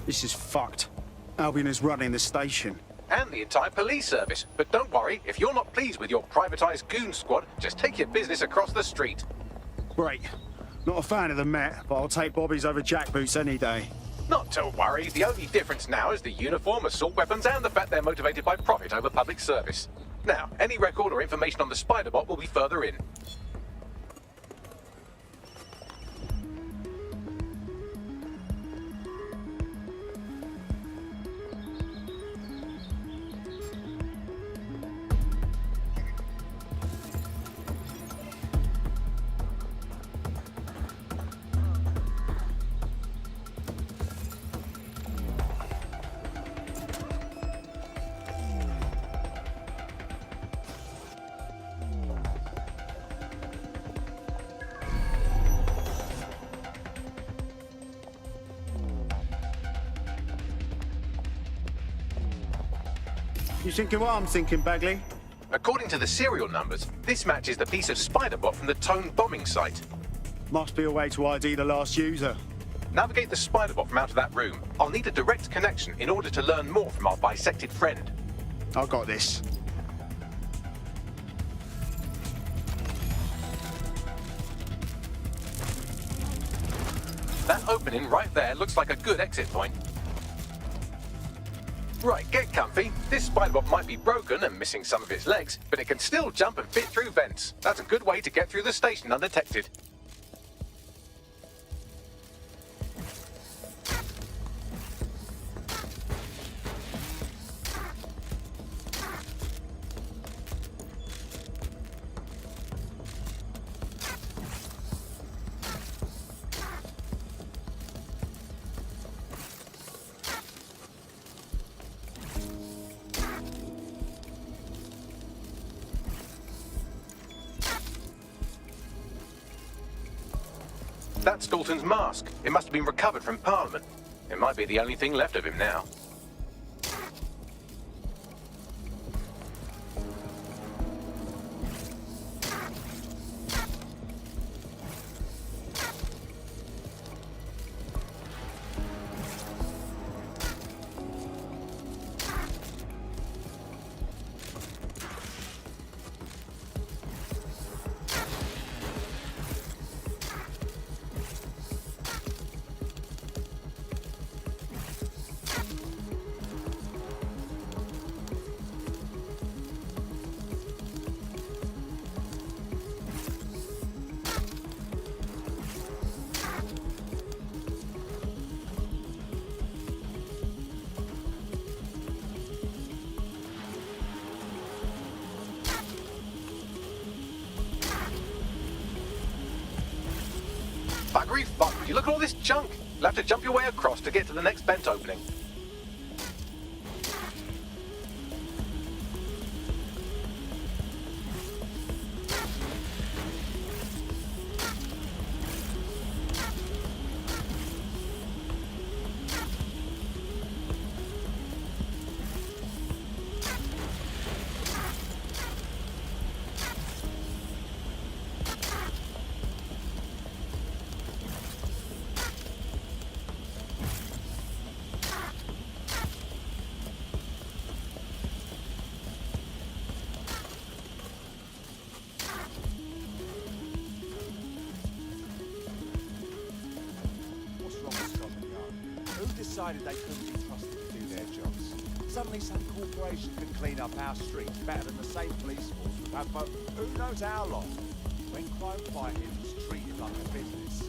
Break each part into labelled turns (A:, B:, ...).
A: This is fucked. Albion is running the station.
B: And the entire police service. But don't worry, if you're not pleased with your privatized goon squad, just take your business across the street.
A: Great. Not a fan of the Met, but I'll take Bobby's over jackboots any day.
B: Not to worry, the only difference now is the uniform, assault weapons, and the fact they're motivated by profit over public service. Now, any record or information on the Spider-Bot will be further in.
A: You thinking what I'm thinking, Bagley?
B: According to the serial numbers, this matches the piece of Spider-Bot from the Tone bombing site.
A: Must be a way to ID the last user.
B: Navigate the Spider-Bot from out of that room. I'll need a direct connection in order to learn more from our bisected friend.
A: I got this.
B: That opening right there looks like a good exit point. Right, get comfy. This Spider-Bot might be broken and missing some of its legs, but it can still jump and fit through vents. That's a good way to get through the station undetected. That's Dalton's mask. It must have been recovered from Parliament. It might be the only thing left of him now. Buggery fuck, would you look at all this junk? You'll have to jump your way across to get to the next vent opening.
C: Decided they couldn't be trusted to do their jobs. Suddenly some corporation can clean up our streets better than the same police force would have for who knows how long. When crime fighting is treated like a business,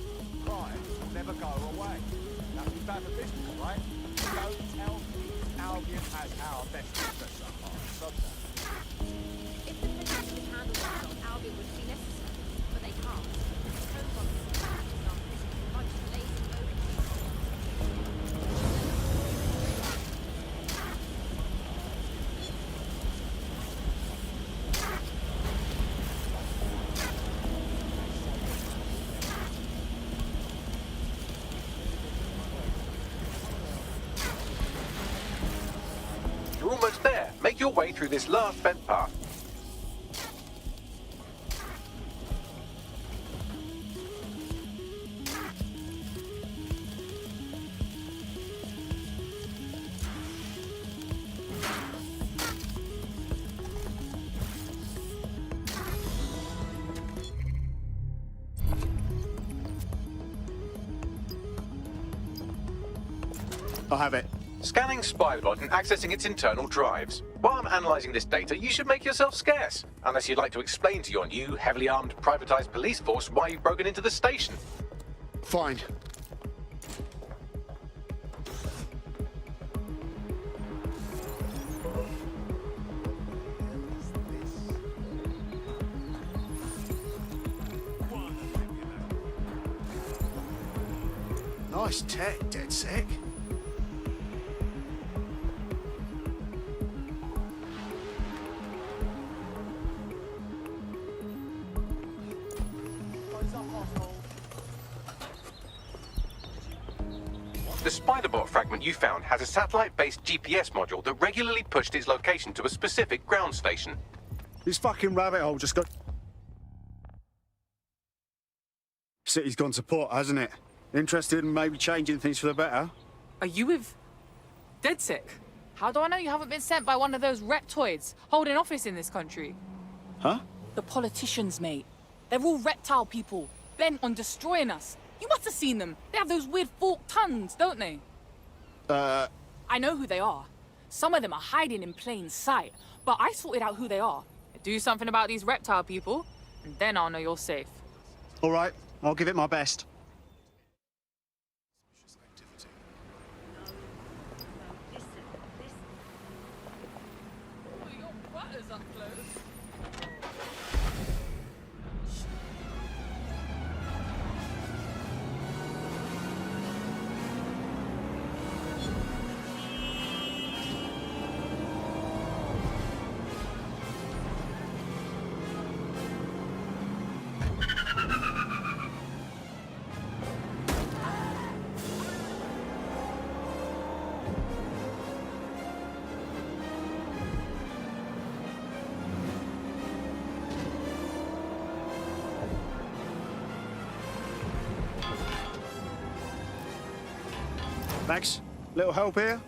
C: crime will never go away. That would be bad for business, right? Don't tell me Albion has our best interests at heart. Stop that.
D: If the police could handle themselves, Albion would be necessary, but they can't. Home bombs and crashes are a bunch of lazy overkill.
B: You're almost there. Make your way through this last vent path.
A: I have it.
B: Scanning SpiderBot and accessing its internal drives. While I'm analysing this data, you should make yourself scarce. Unless you'd like to explain to your new, heavily armed, privatised police force why you've broken into the station.
A: Fine. Nice tech, dead sick.
B: The SpiderBot fragment you found has a satellite-based GPS module that regularly pushed its location to a specific ground station.
A: This fucking rabbit hole just got... City's gone to pot, hasn't it? Interested in maybe changing things for the better?
E: Are you with Dead Sick? How do I know you haven't been sent by one of those reptoids holding office in this country?
A: Huh?
E: The politicians, mate. They're all reptile people, bent on destroying us. You must have seen them. They have those weird forked tongues, don't they?
A: I
E: know who they are. Some of them are hiding in plain sight, but I sorted out who they are. Do something about these reptile people, and then I'll know you're safe.
A: All right, I'll give it my best. Max, little help here?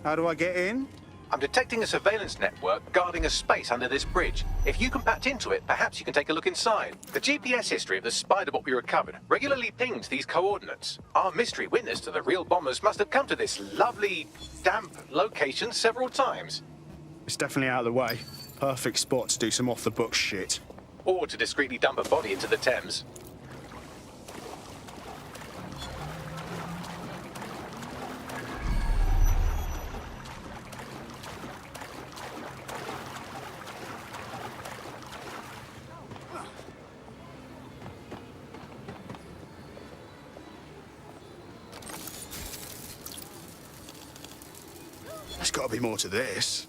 A: How do I get in?
B: I'm detecting a surveillance network guarding a space under this bridge. If you can patch into it, perhaps you can take a look inside. The GPS history of the SpiderBot we recovered regularly pings these coordinates. Our mystery witness to the real bombers must have come to this lovely, damp location several times.
A: It's definitely out of the way. Perfect spot to do some off-the-books shit.
B: Or to discreetly dump a body into the Thames.
A: There's got to be more to this.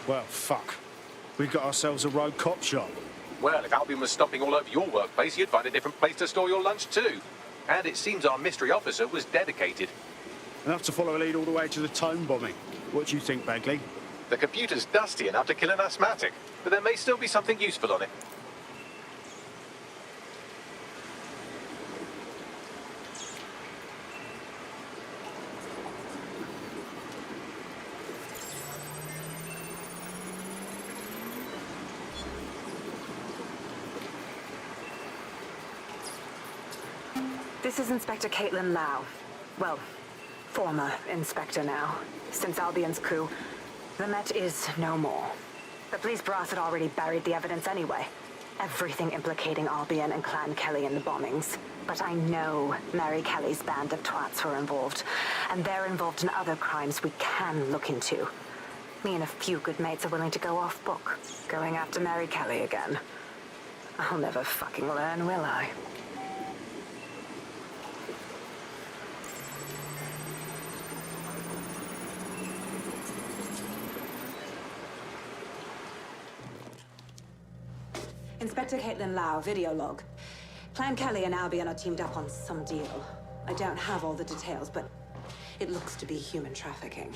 A: Well, fuck. We got ourselves a rogue cop shop.
B: Well, if Albion was stomping all over your workplace, you'd find a different place to store your lunch too. And it seems our mystery officer was dedicated.
A: Enough to follow a lead all the way to the Tome bombing. What do you think, Bagley?
B: The computer's dusty enough to kill an asthmatic, but there may still be something useful on it.
F: This is Inspector Caitlin Lau. Well, former inspector now. Since Albion's coup, the Met is no more. The police brass had already buried the evidence anyway. Everything implicating Albion and Clan Kelly in the bombings. But I know Mary Kelly's band of twats were involved, and they're involved in other crimes we can look into. Me and a few good mates are willing to go off book, going after Mary Kelly again. I'll never fucking learn, will I? Inspector Caitlin Lau, video log. Clan Kelly and Albion are teamed up on some deal. I don't have all the details, but it looks to be human trafficking.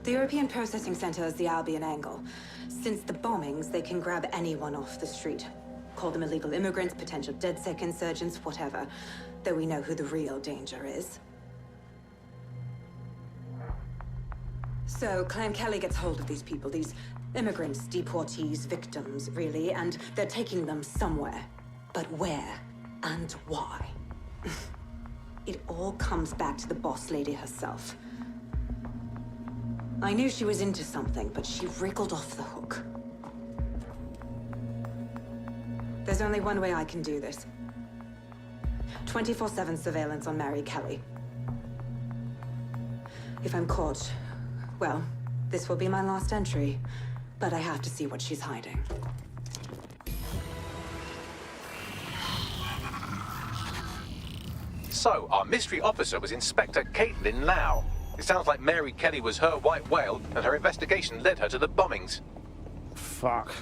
F: The European Processing Center is the Albion angle. Since the bombings, they can grab anyone off the street. Call them illegal immigrants, potential DedSec insurgents, whatever. Though we know who the real danger is. So, Clan Kelly gets hold of these people, these immigrants, deportees, victims, really, and they're taking them somewhere. But where and why? It all comes back to the boss lady herself. I knew she was into something, but she wriggled off the hook. There's only one way I can do this. 24/7 surveillance on Mary Kelly. If I'm caught, well, this will be my last entry. But I have to see what she's hiding.
B: So, our mystery officer was Inspector Caitlin Lau. It sounds like Mary Kelly was her white whale, and her investigation led her to the bombings.
A: Fuck.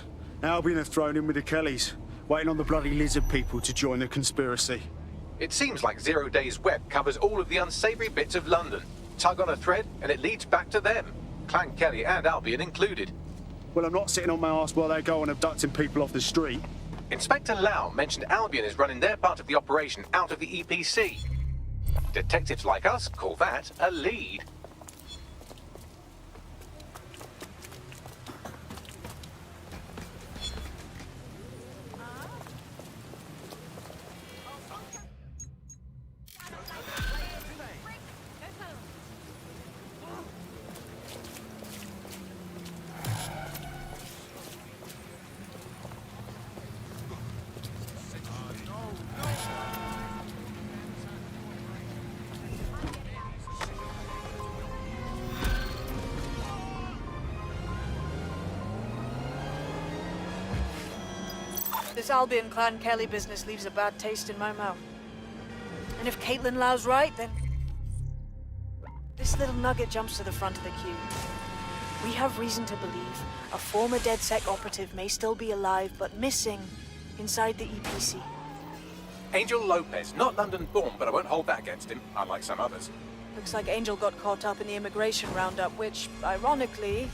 A: Albion have thrown in with the Kellys, waiting on the bloody lizard people to join the conspiracy.
B: It seems like 0 Days Web covers all of the unsavory bits of London. Tug on a thread, and it leads back to them. Clan Kelly and Albion included.
A: Well, I'm not sitting on my ass while they go on abducting people off the street.
B: Inspector Lau mentioned Albion is running their part of the operation out of the EPC. Detectives like us call that a lead.
G: This Albion Clan Kelly business leaves a bad taste in my mouth. And if Caitlin Lau's right, then this little nugget jumps to the front of the queue. We have reason to believe a former DedSec operative may still be alive, but missing inside the EPC.
B: Angel Lopez, not London-born, but I won't hold that against him, unlike some others.
G: Looks like Angel got caught up in the immigration roundup, which, ironically,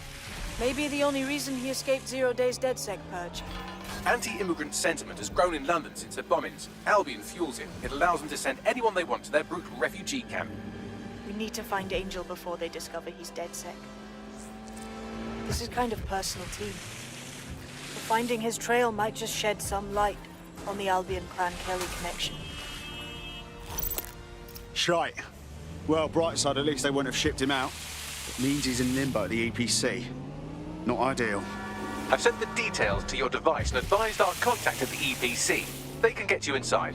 G: may be the only reason he escaped 0 Days DedSec purge.
B: Anti-immigrant sentiment has grown in London since the bombings. Albion fuels it. It allows them to send anyone they want to their brutal refugee camp.
G: We need to find Angel before they discover he's DedSec. This is kind of personal too. But finding his trail might just shed some light on the Albion Clan Kelly connection.
A: Shite. Well, bright side, at least they wouldn't have shipped him out. It means he's in limbo at the EPC. Not ideal.
B: I've sent the details to your device and advised our contact at the EPC. They can get you inside.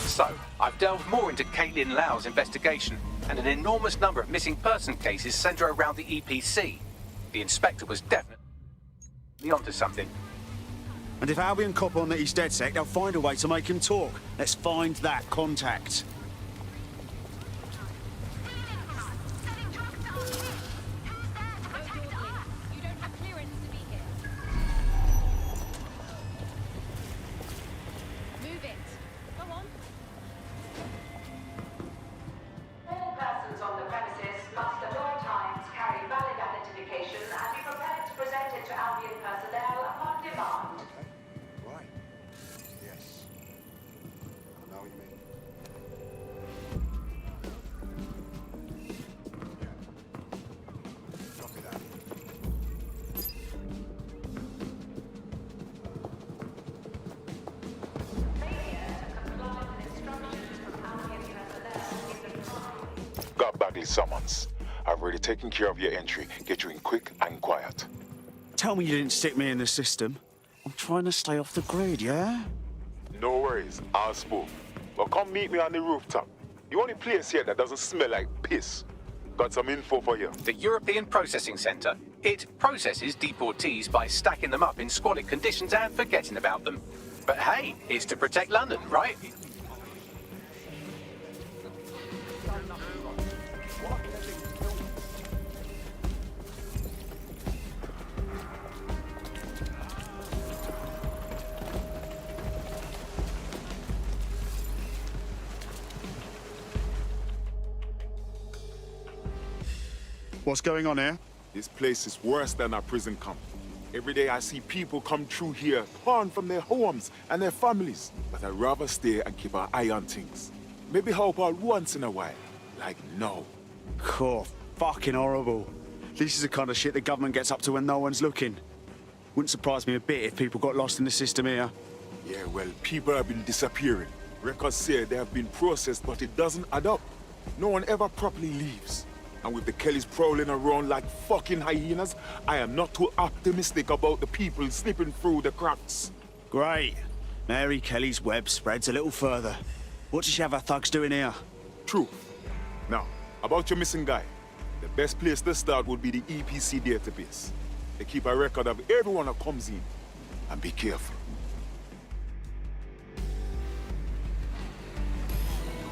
B: So, I've delved more into Caitlin Lau's investigation, and an enormous number of missing person cases centre around the EPC. The inspector was definitely onto something.
A: And if Albion cop on that he's DedSec, they'll find a way to make him talk. Let's find that contact.
D: You don't have clearance to be here. Move it. Go on.
F: All persons on the premises must at all times carry valid identification and be prepared to present it to Albion personnel upon demand.
C: Right. Yes. I know what you mean.
H: Bagley summons. I've already taken care of your entry. Get you in quick and quiet.
A: Tell me you didn't stick me in the system. I'm trying to stay off the grid, yeah?
H: No worries, I'll spook. Well, come meet me on the rooftop. The only place here that doesn't smell like piss. Got some info for you.
B: The European Processing Centre. It processes deportees by stacking them up in squalid conditions and forgetting about them. But hey, it's to protect London, right?
A: What's going on here?
H: This place is worse than a prison camp. Every day I see people come through here, torn from their homes and their families. But I'd rather stay and keep an eye on things. Maybe help out once in a while. Like now.
A: Cool. Fucking horrible. This is the kind of shit the government gets up to when no one's looking. Wouldn't surprise me a bit if people got lost in the system here.
H: Yeah, well, people have been disappearing. Records say they have been processed, but it doesn't add up. No one ever properly leaves. And with the Kellys prowling around like fucking hyenas, I am not too optimistic about the people slipping through the cracks.
A: Great. Mary Kelly's web spreads a little further. What does she have her thugs doing here?
H: True. Now, about your missing guy. The best place to start would be the EPC database. They keep a record of everyone that comes in. And be careful.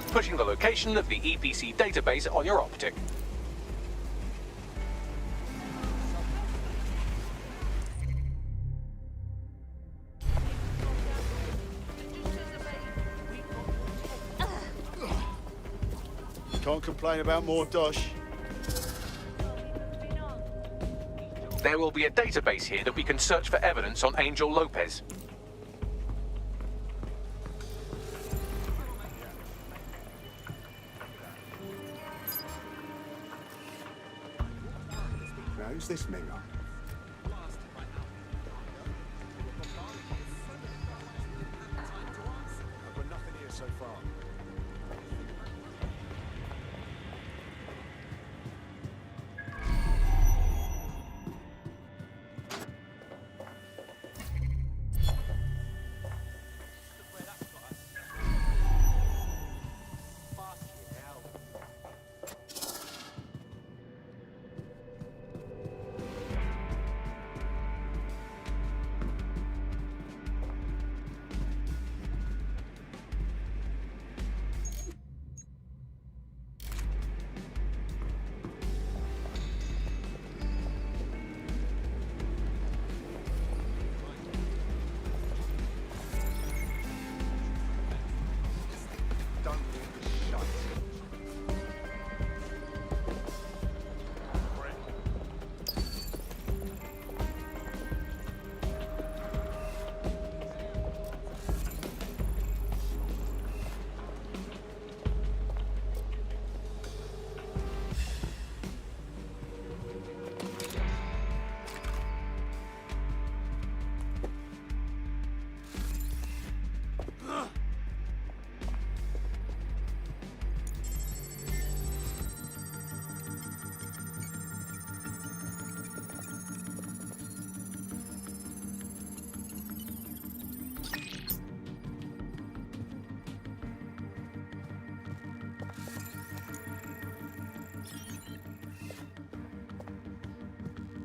B: Pushing the location of the EPC database on your optic.
A: Can't complain about more dosh.
B: There will be a database here that we can search for evidence on Angel Lopez.
C: Now, who's this nigga? I've got nothing here so far.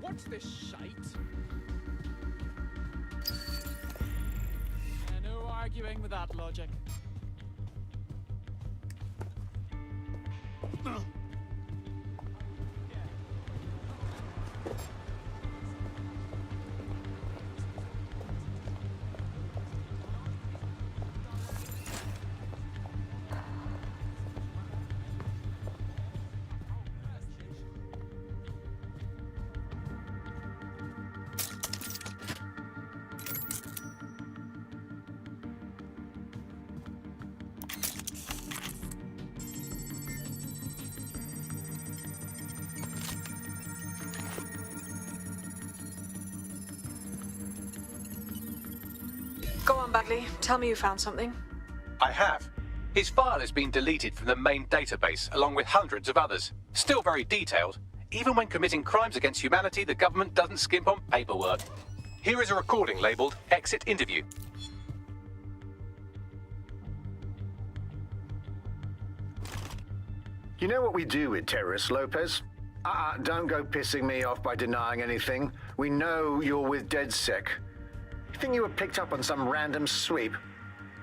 I: What's this shite? No arguing with that logic.
G: Go on, Bagley. Tell me you found something.
B: I have. His file has been deleted from the main database, along with hundreds of others. Still very detailed. Even when committing crimes against humanity, the government doesn't skimp on paperwork. Here is a recording labeled Exit Interview.
J: You know what we do with terrorists, Lopez? Don't go pissing me off by denying anything. We know you're with DedSec. You think you were picked up on some random sweep?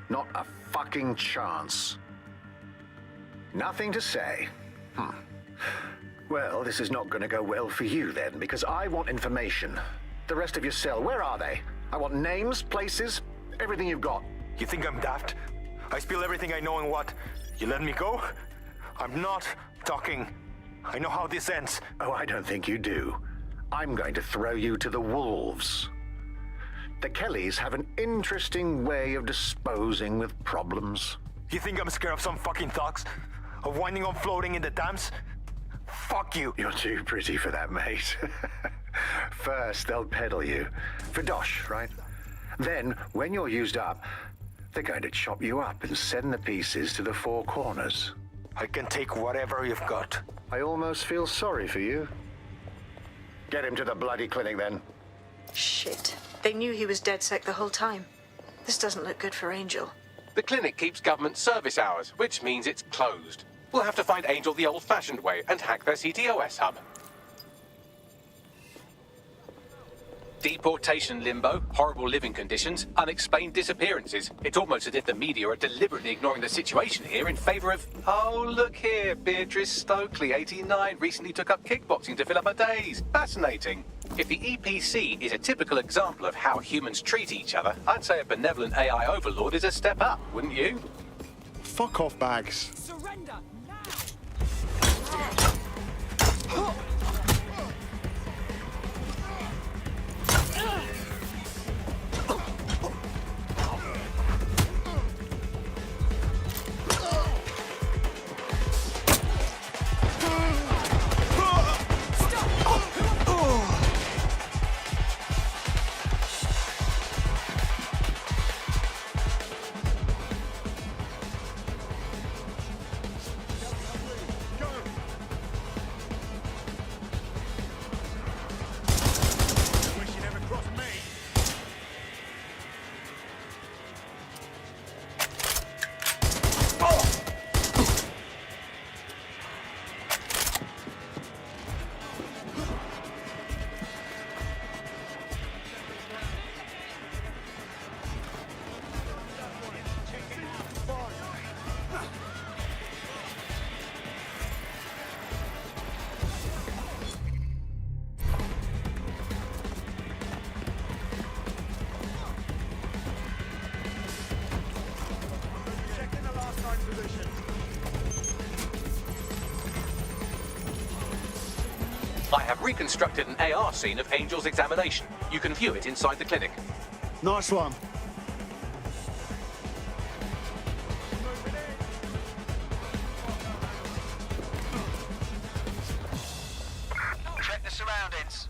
J: Not a fucking chance. Nothing to say. Well, this is not going to go well for you then, because I want information. The rest of your cell, where are they? I want names, places, everything you've got.
K: You think I'm daft? I spill everything I know and what? You let me go? I'm not talking. I know how this ends.
J: Oh, I don't think you do. I'm going to throw you to the wolves. The Kellys have an interesting way of disposing with problems.
K: You think I'm scared of some fucking thugs? Of winding up floating in the dams? Fuck you.
J: You're too pretty for that, mate. First, they'll peddle you. For dosh, right? Then, when you're used up, they're going to chop you up and send the pieces to the four corners.
K: I can take whatever you've got.
J: I almost feel sorry for you. Get him to the bloody clinic, then.
G: Shit. They knew he was DedSec the whole time. This doesn't look good for Angel.
B: The clinic keeps government service hours, which means it's closed. We'll have to find Angel the old-fashioned way and hack their CTOS hub. Deportation limbo, horrible living conditions, unexplained disappearances. It's almost as if the media are deliberately ignoring the situation here in favor of... Oh, look here, Beatrice Stokely, 89, recently took up kickboxing to fill up her days. Fascinating. If the EPC is a typical example of how humans treat each other, I'd say a benevolent AI overlord is a step up, wouldn't you?
A: Fuck off, Bags.
E: Surrender now!
B: I have reconstructed an AR scene of Angel's examination. You can view it inside the clinic.
A: Nice one.
J: Check the surroundings.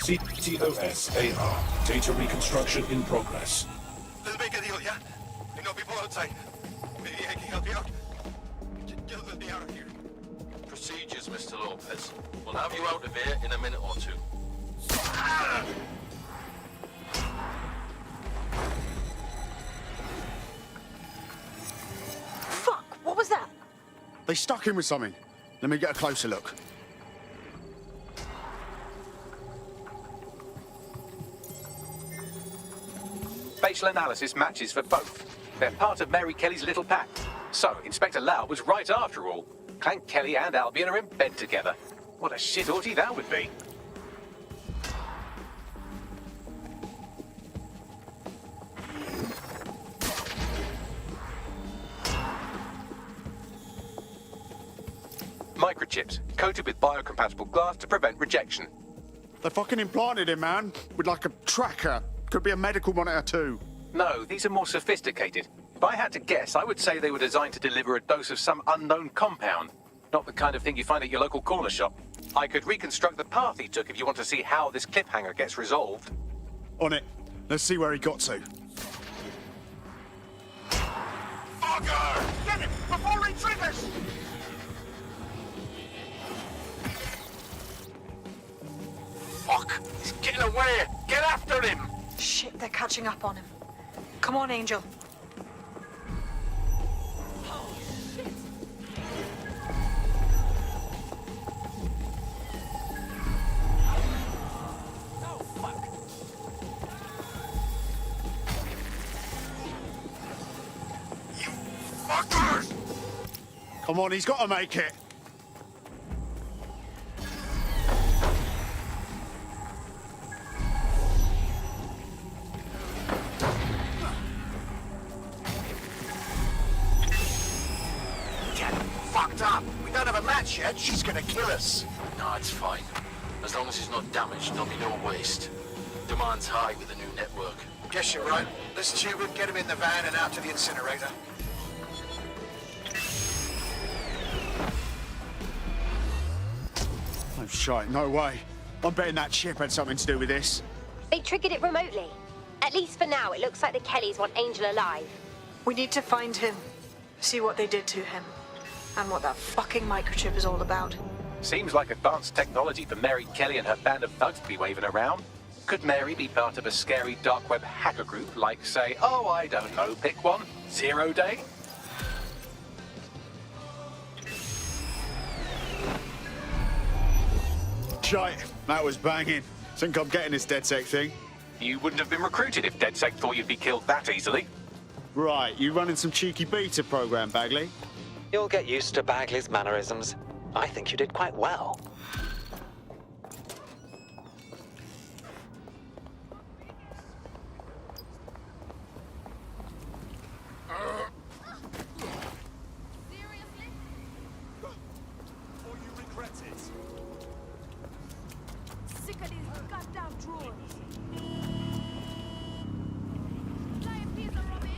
L: CTOS-AR. Data reconstruction in progress.
K: Let's make a deal, yeah? I know people outside. Maybe I can help you out. Just let me out of here.
M: Procedures, Mr. Lopez. We'll have you out of here in a minute or two.
G: Fuck, what was that?
A: They stuck him with something. Let me get a closer look.
B: Facial analysis matches for both. They're part of Mary Kelly's little pack. So, Inspector Lau was right after all. Clank Kelly and Albion are in bed together. What a shit orgy that would be. Microchips, coated with biocompatible glass to prevent rejection.
A: They fucking implanted him, man. With like a tracker. Could be a medical monitor too.
B: No, these are more sophisticated. If I had to guess, I would say they were designed to deliver a dose of some unknown compound. Not the kind of thing you find at your local corner shop. I could reconstruct the path he took if you want to see how this cliffhanger gets resolved.
A: On it. Let's see where he got to.
K: Fucker! Get him before he triggers! Fuck! He's getting away! Get after him!
G: Shit, they're catching up on him. Come on, Angel.
K: Fuckers!
A: Come on, he's got to make it.
K: Fucked up. We don't have a match yet. She's gonna kill us.
M: No, it's fine. As long as he's not damaged, there'll be no waste. Demand's high with the new network.
K: Guess you're right. Let's tube him, get him in the van and out to the incinerator.
A: Oh, shite, no way. I'm betting that chip had something to do with this.
D: They triggered it remotely. At least for now, it looks like the Kellys want Angel alive.
G: We need to find him. See what they did to him. And what that fucking microchip is all about.
B: Seems like advanced technology for Mary Kelly and her band of thugs to be waving around. Could Mary be part of a scary dark web hacker group like, say, oh, I don't know, pick one, 0 Day?
A: Shite, that was banging. Think I'm getting this DedSec thing?
B: You wouldn't have been recruited if DedSec thought you'd be killed that easily.
A: Right, you running some cheeky beta program, Bagley?
N: You'll get used to Bagley's mannerisms. I think you did quite well.
C: Or you regret it.
D: Sick of these goddamn drones. Flying piece of rubbish.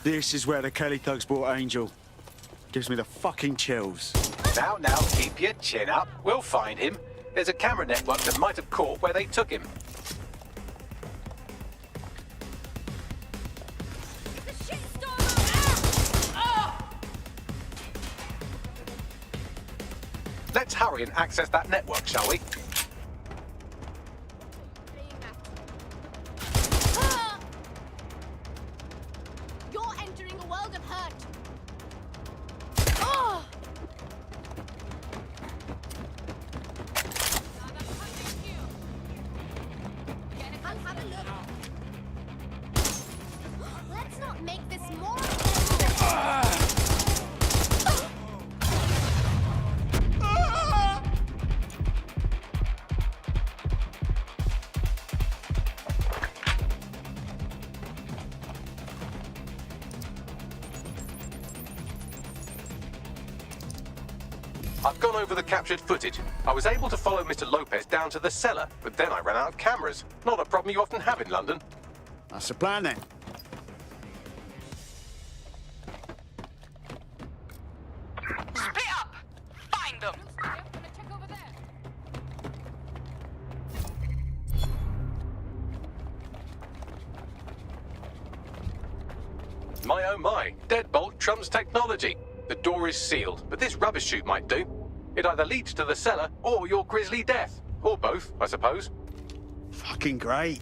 A: This is where the Kelly thugs brought Angel. Gives me the fucking chills.
B: Now, keep your chin up. We'll find him. There's a camera network that might have caught where they took him. Let's hurry and access that network, shall we? I've gone over the captured footage. I was able to follow Mr. Lopez down to the cellar, but then I ran out of cameras. Not a problem you often have in London.
A: That's the plan then.
E: Split up! Find them!
D: I'm gonna check over there.
B: My oh my, deadbolt trumps technology. The door is sealed, but this rubbish chute might do. It either leads to the cellar or your grisly death. Or both, I suppose.
A: Fucking great.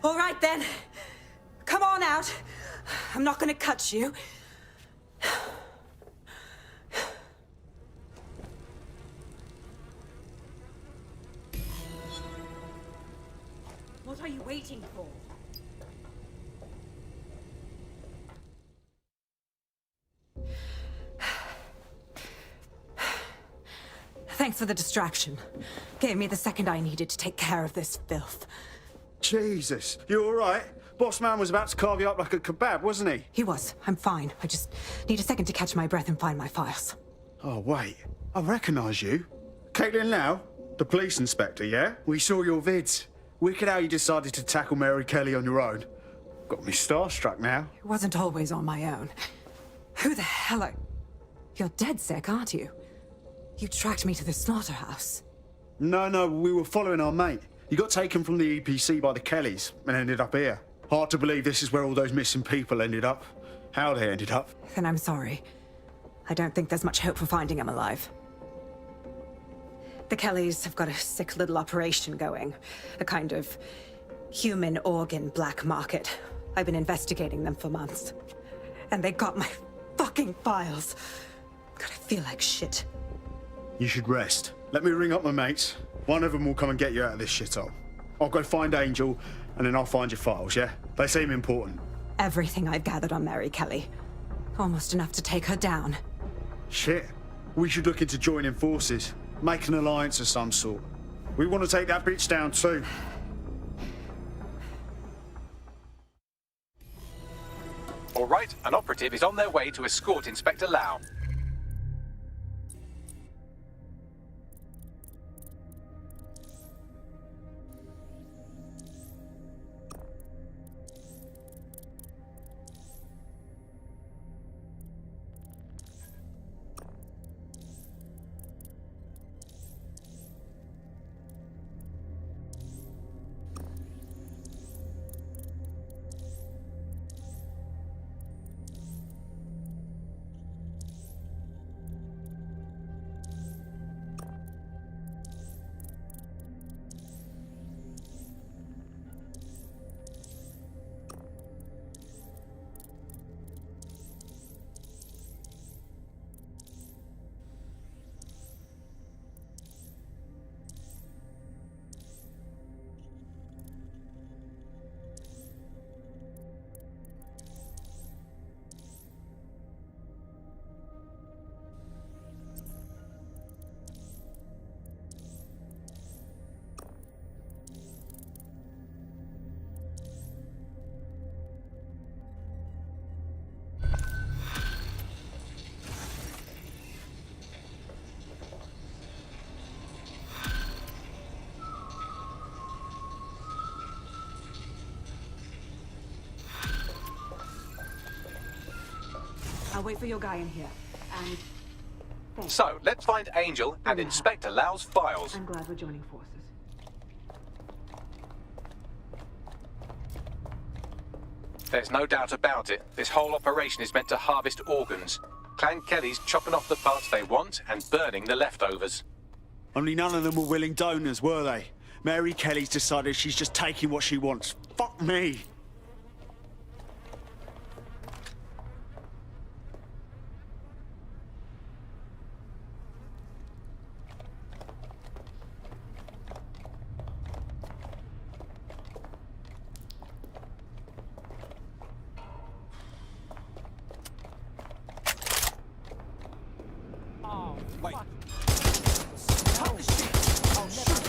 F: All right then. Come on out. I'm not gonna cut you. What are you waiting for? Thanks for the distraction. Gave me the second I needed to take care of this filth.
A: Jesus, you all right? Boss man was about to carve you up like a kebab, wasn't he?
F: He was. I'm fine. I just need a second to catch my breath and find my files.
A: Oh, wait. I recognise you. Caitlin Lau? The police inspector, yeah? We saw your vids. Wicked how you decided to tackle Mary Kelly on your own. Got me starstruck now.
F: It wasn't always on my own. Who the hell are... You're dead sick, aren't you? You tracked me to the slaughterhouse.
A: No, we were following our mate. He got taken from the EPC by the Kellys and ended up here. Hard to believe this is where all those missing people ended up. How they ended up.
F: Then I'm sorry. I don't think there's much hope for finding him alive. The Kellys have got a sick little operation going. A kind of human organ black market. I've been investigating them for months. And they got my fucking files. God, I feel like shit.
A: You should rest. Let me ring up my mates. One of them will come and get you out of this shithole. I'll go find Angel, and then I'll find your files, yeah? They seem important.
F: Everything I've gathered on Mary Kelly. Almost enough to take her down.
A: Shit. We should look into joining forces. Make an alliance of some sort. We want to take that bitch down too.
B: All right, an operative is on their way to escort Inspector Lau.
F: I'll wait for your guy in here. And thanks.
B: So, let's find Angel and Inspector Lau's files.
F: I'm glad we're joining forces.
B: There's no doubt about it. This whole operation is meant to harvest organs. Clan Kelly's chopping off the parts they want and burning the leftovers.
A: Only none of them were willing donors, were they? Mary Kelly's decided she's just taking what she wants. Fuck me.
I: Wait.
C: Holy shit! Oh, shit!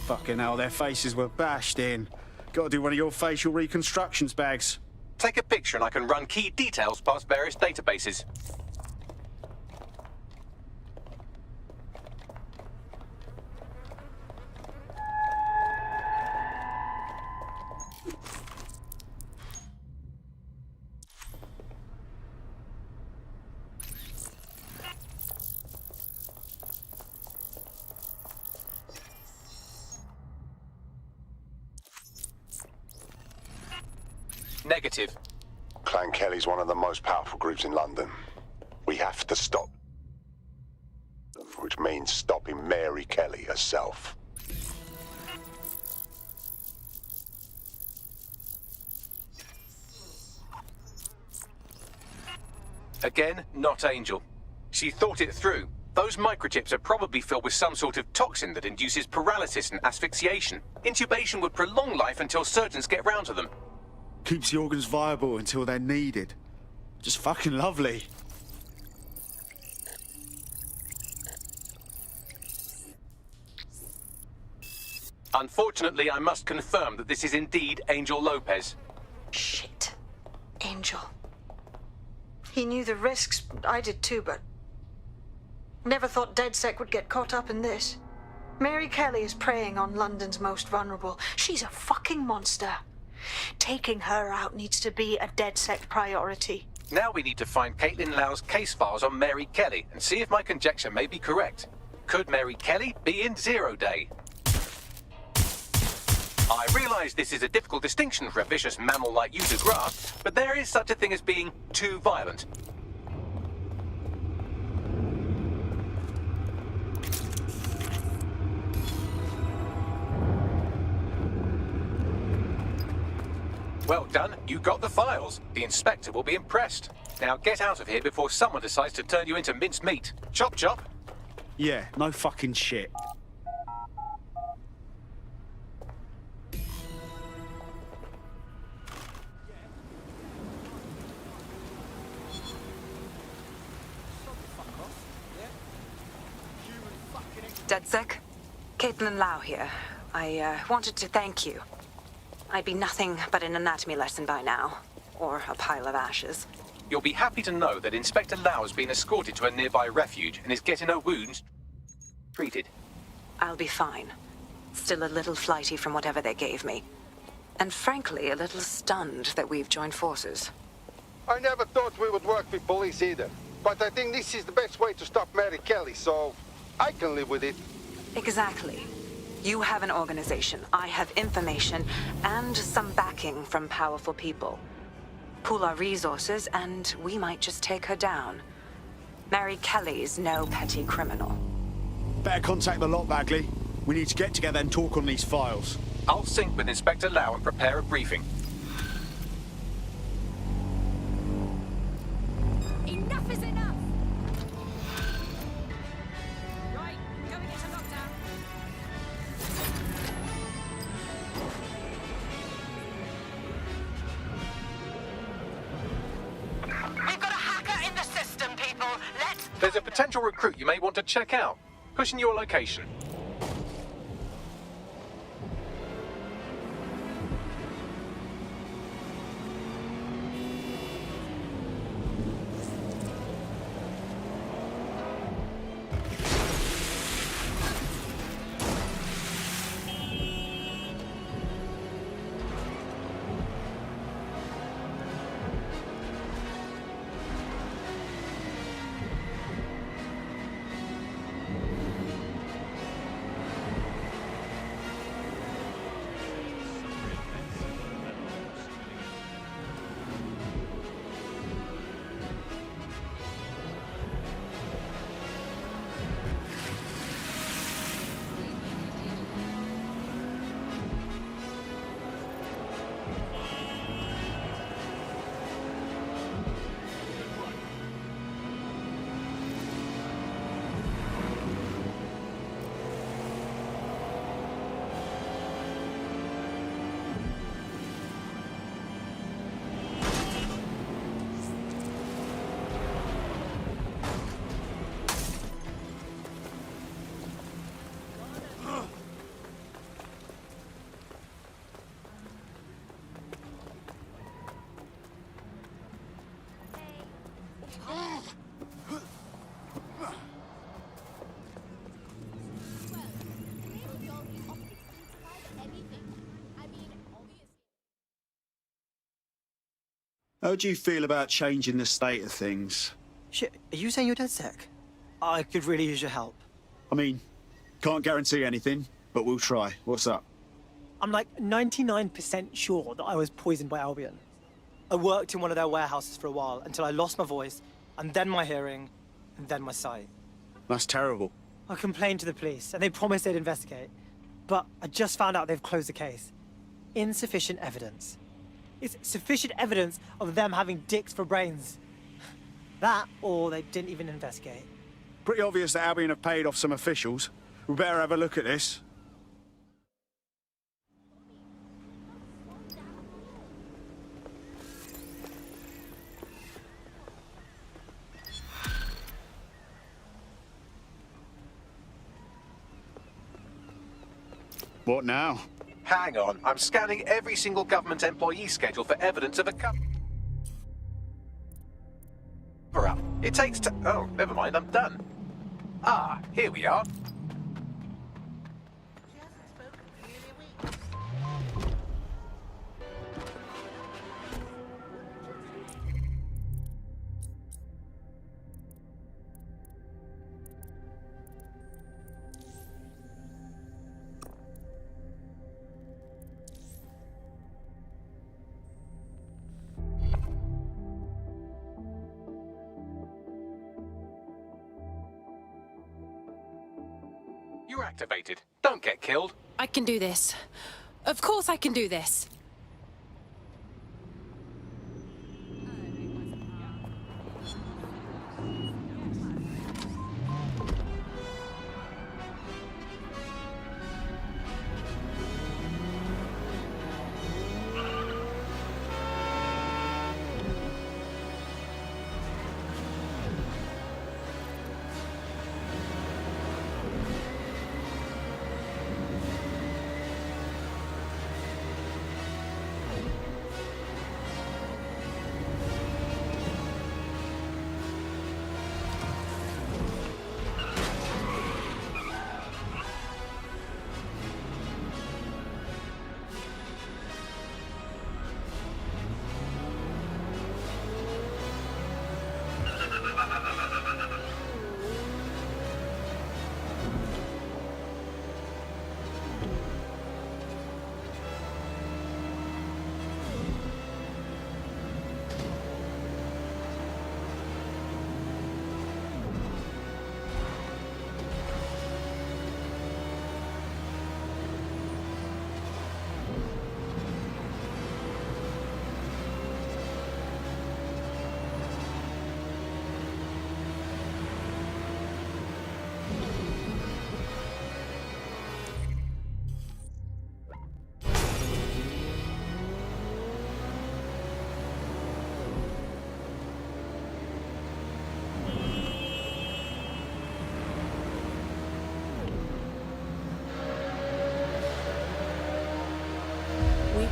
A: Fucking hell, their faces were bashed in. Gotta do one of your facial reconstructions, Bags.
B: Take a picture and I can run key details past various databases. Negative.
O: Clan Kelly's one of the most powerful groups in London. We have to stop them, which means stopping Mary Kelly herself.
B: Again, not Angel. She thought it through. Those microchips are probably filled with some sort of toxin that induces paralysis and asphyxiation. Intubation would prolong life until surgeons get round to them.
A: Keeps the organs viable until they're needed. Just fucking lovely.
B: Unfortunately, I must confirm that this is indeed Angel Lopez.
G: Shit. Angel. He knew the risks. I did too, but... never thought DedSec would get caught up in this. Mary Kelly is preying on London's most vulnerable. She's a fucking monster. Taking her out needs to be a DedSec priority.
B: Now we need to find Caitlin Lau's case files on Mary Kelly and see if my conjecture may be correct. Could Mary Kelly be in Zero Day? I realise this is a difficult distinction for a vicious mammal like you to grasp, but there is such a thing as being too violent. Well done, you got the files. The inspector will be impressed. Now get out of here before someone decides to turn you into minced meat. Chop chop.
A: Yeah, no fucking shit.
F: DedSec? Caitlin Lau here. I wanted to thank you. I'd be nothing but an anatomy lesson by now. Or a pile of ashes.
B: You'll be happy to know that Inspector Lau has been escorted to a nearby refuge and is getting her wounds treated.
F: I'll be fine. Still a little flighty from whatever they gave me. And frankly, a little stunned that we've joined forces.
P: I never thought we would work with police either. But I think this is the best way to stop Mary Kelly, so I can live with it.
F: Exactly. You have an organization, I have information, and some backing from powerful people. Pool our resources, and we might just take her down. Mary Kelly's no petty criminal.
A: Better contact the lot, Bagley. We need to get together and talk on these files.
B: I'll sync with Inspector Lau and prepare a briefing.
D: Enough is enough! Right, going into lockdown.
B: potential recruit you may want to check out. Pushing your location.
A: How do you feel about changing the state of things?
Q: Shit, are you saying you're dead sick? I could really use your help.
A: I mean, can't guarantee anything, but we'll try. What's up?
Q: I'm like 99% sure that I was poisoned by Albion. I worked in one of their warehouses for a while until I lost my voice, and then my hearing, and then my sight.
A: That's terrible.
Q: I complained to the police, and they promised they'd investigate. But I just found out they've closed the case. Insufficient evidence. It's sufficient evidence of them having dicks for brains. That, or they didn't even investigate.
A: Pretty obvious that Albion have paid off some officials. We better have a look at this. What now?
B: Hang on, I'm scanning every single government employee schedule for evidence of a cover-up. It takes oh, never mind, I'm done. Ah, here we are. You're activated. Don't get killed.
D: I can do this. Of course I can do this.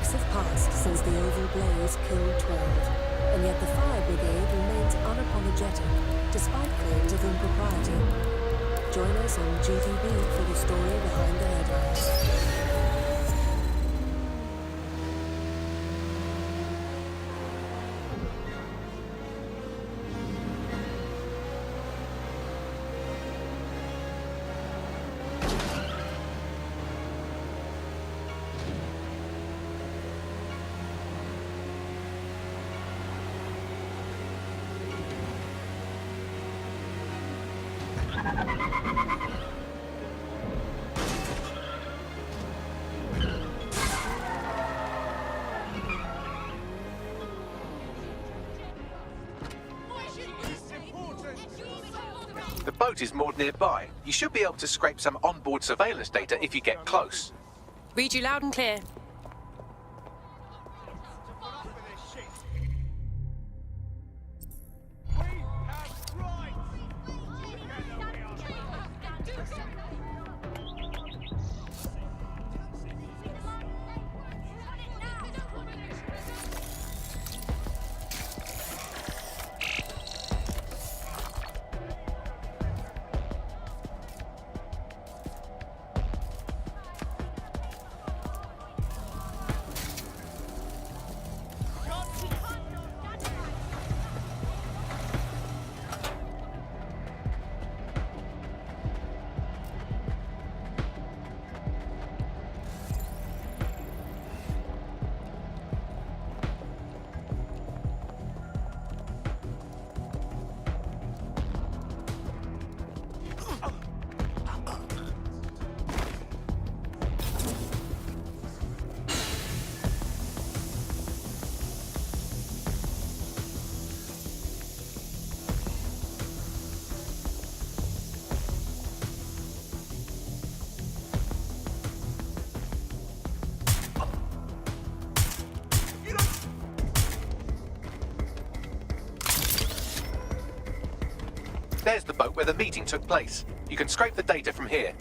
R: weeks have passed since the Oval Blaze killed 12, and yet the fire brigade remains unapologetic, despite claims of impropriety. Join us on GTV for the story behind the headlines.
B: The boat is moored nearby. You should be able to scrape some onboard surveillance data if you get close.
S: Read you loud and clear.
B: There's the boat where the meeting took place. You can scrape the data from here.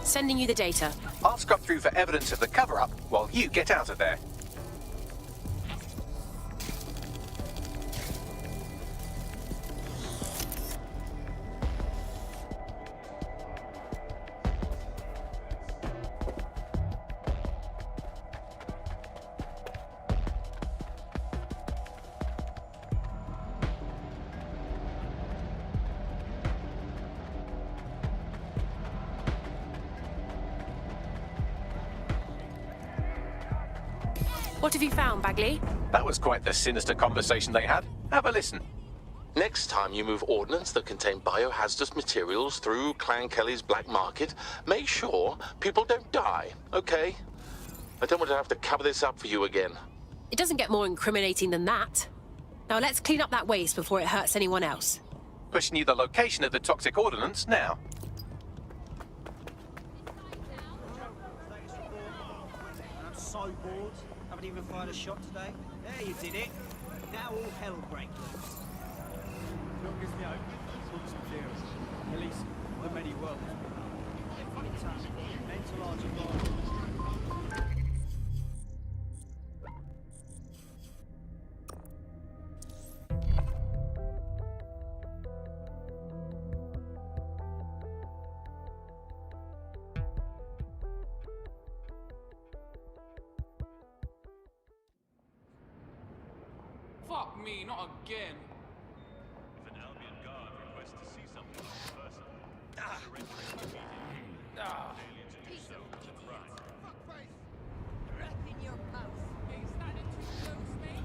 S: Sending you the data.
B: I'll scrub through for evidence of the cover-up while you get out of there.
S: What have you found, Bagley?
B: That was quite the sinister conversation they had. Have a listen.
M: Next time you move ordnance that contain biohazardous materials through Clan Kelly's black market, make sure people don't die, okay? I don't want to have to cover this up for you again.
S: It doesn't get more incriminating than that. Now let's clean up that waste before it hurts anyone else.
B: Pushing you the location of the toxic ordnance now.
T: I'm so bored. Haven't even fired a shot today. There, you did it. Now all hell breaks loose. Not gives me hope. Talks some theories. At least the many worlds. Mental archivist.
I: Fuck me, not again.
U: If an Albion guard requests to see something in person, aliens to do so is a crime.
D: Breath in your mouth.
I: Hey, standing too close, mate.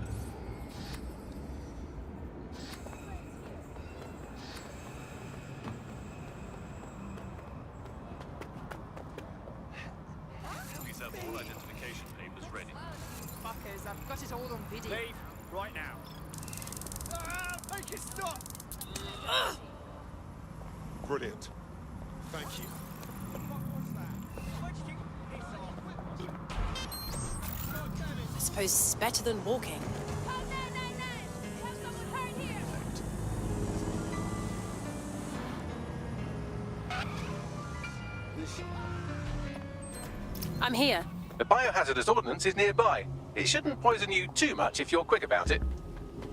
G: I've got it all on video.
C: Leave right now. Make it stop!
H: Brilliant. Thank you.
S: I suppose it's better than walking. I'm here.
B: The biohazardous ordnance is nearby. It shouldn't poison you too much if you're quick about it.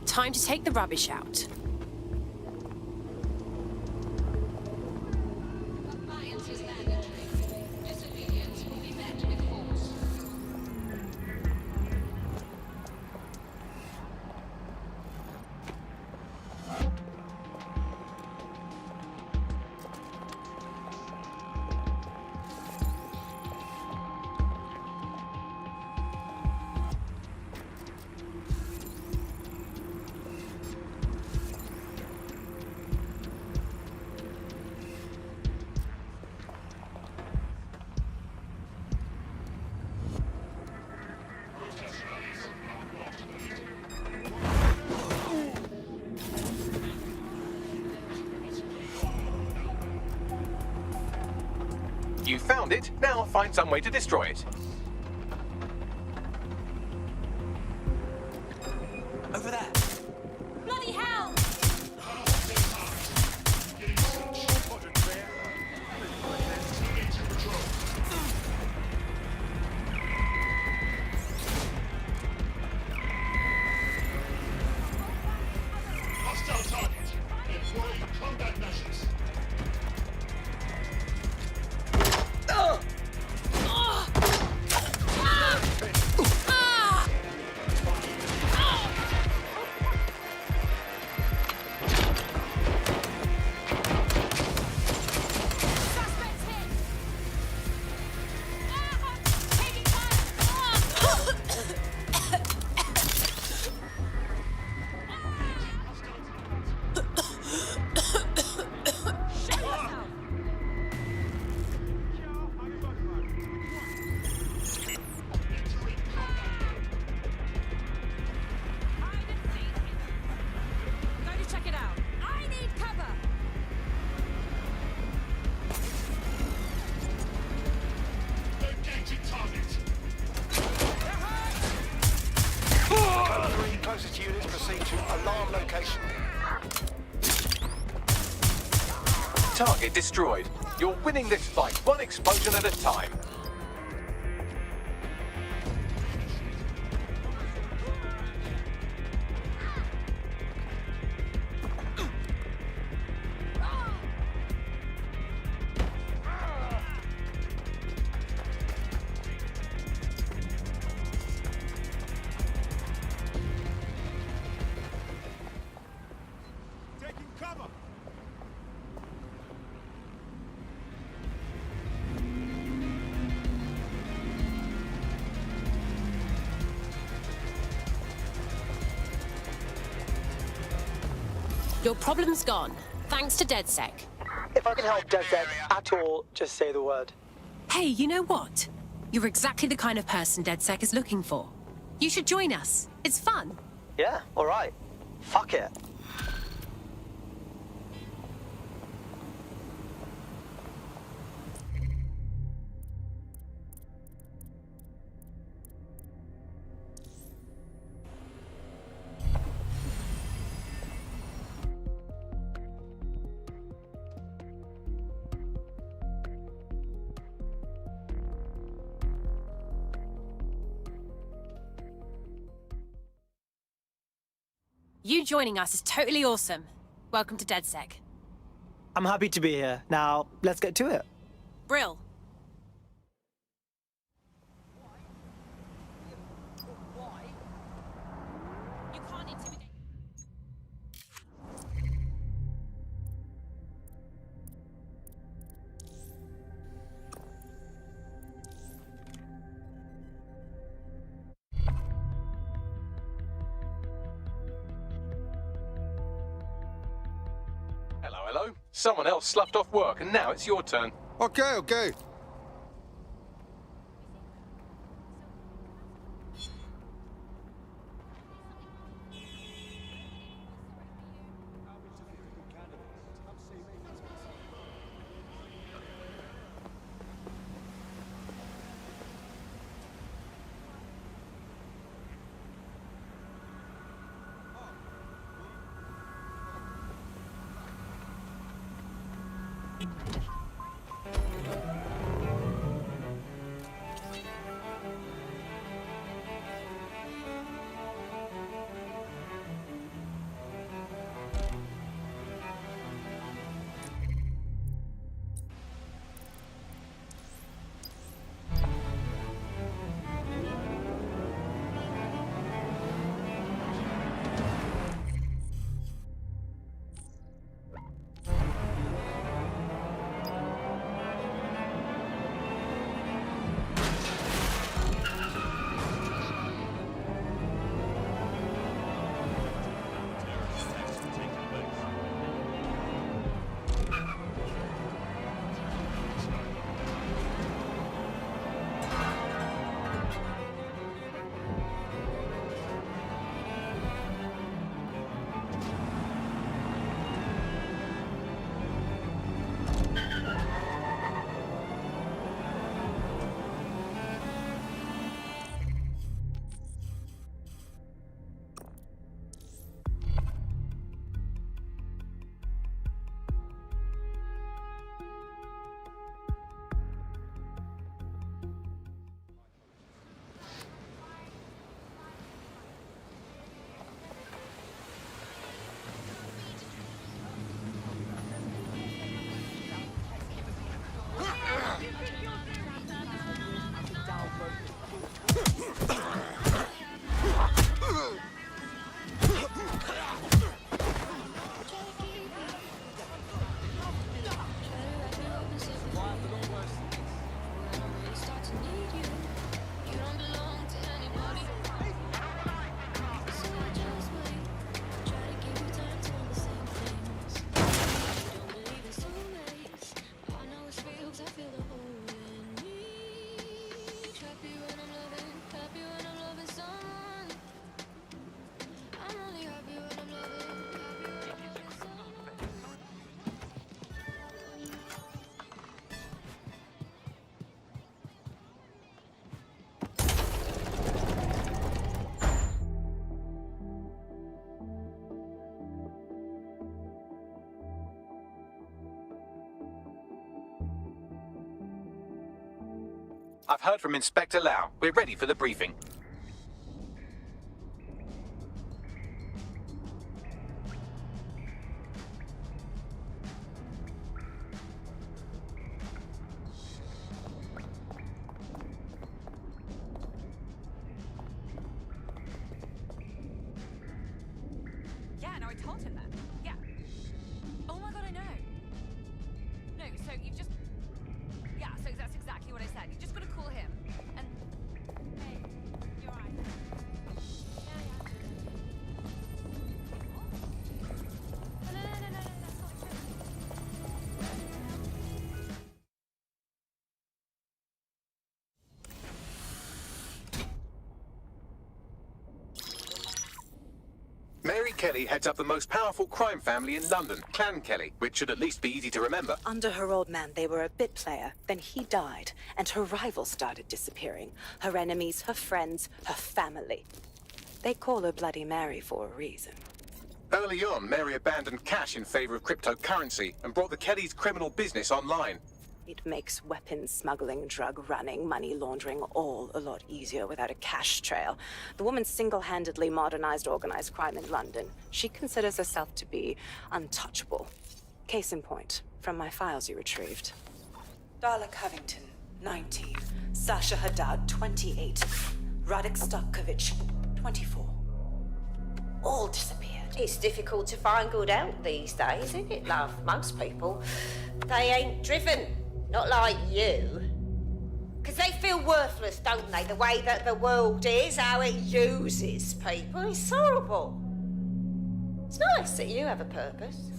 S: Time to take the rubbish out.
B: You found it, now find some way to destroy it.
T: Over there.
D: Bloody hell!
L: Hostile target. Employing combat measures.
J: Closest units proceed to alarm location.
B: Target destroyed. You're winning this fight, one explosion at a time.
C: Taking cover!
S: Your problem's gone, thanks to DedSec.
Q: If I can help DedSec at all, just say the word.
S: Hey, you know what? You're exactly the kind of person DedSec is looking for. You should join us. It's fun.
Q: Yeah, alright. Fuck it.
S: You joining us is totally awesome. Welcome to DedSec.
Q: I'm happy to be here. Now, let's get to it.
S: Brill.
B: Hello? Someone else sloughed off work and now it's your turn.
P: Okay.
B: I've heard from Inspector Lau. We're ready for the briefing.
D: Yeah, no, I told him that. Yeah. Oh my god, I know. No, so you've just... Yeah, so that's exactly what I said. You've just got to call him, and... Hey, you're right. Yeah. What? No, that's not true.
B: Mary Kelly heads up the most powerful crime family in London, Clan Kelly, which should at least be easy to remember.
F: Under her old man, they were a bit player. Then he died, and her rivals started disappearing. Her enemies, her friends, her family. They call her Bloody Mary for a reason.
B: Early on, Mary abandoned cash in favor of cryptocurrency and brought the Kellys' criminal business online.
F: It makes weapons smuggling, drug running, money laundering all a lot easier without a cash trail. The woman single-handedly modernized organized crime in London. She considers herself to be untouchable. Case in point, from my files you retrieved. Darla Covington, 19. Sasha Haddad, 28. Radek Starkovich, 24. All disappeared.
K: It's difficult to find good help these days, isn't it, love? Most people, they ain't driven. Not like you. Because they feel worthless, don't they? The way that the world is, how it uses people. It's horrible. It's nice that you have a purpose.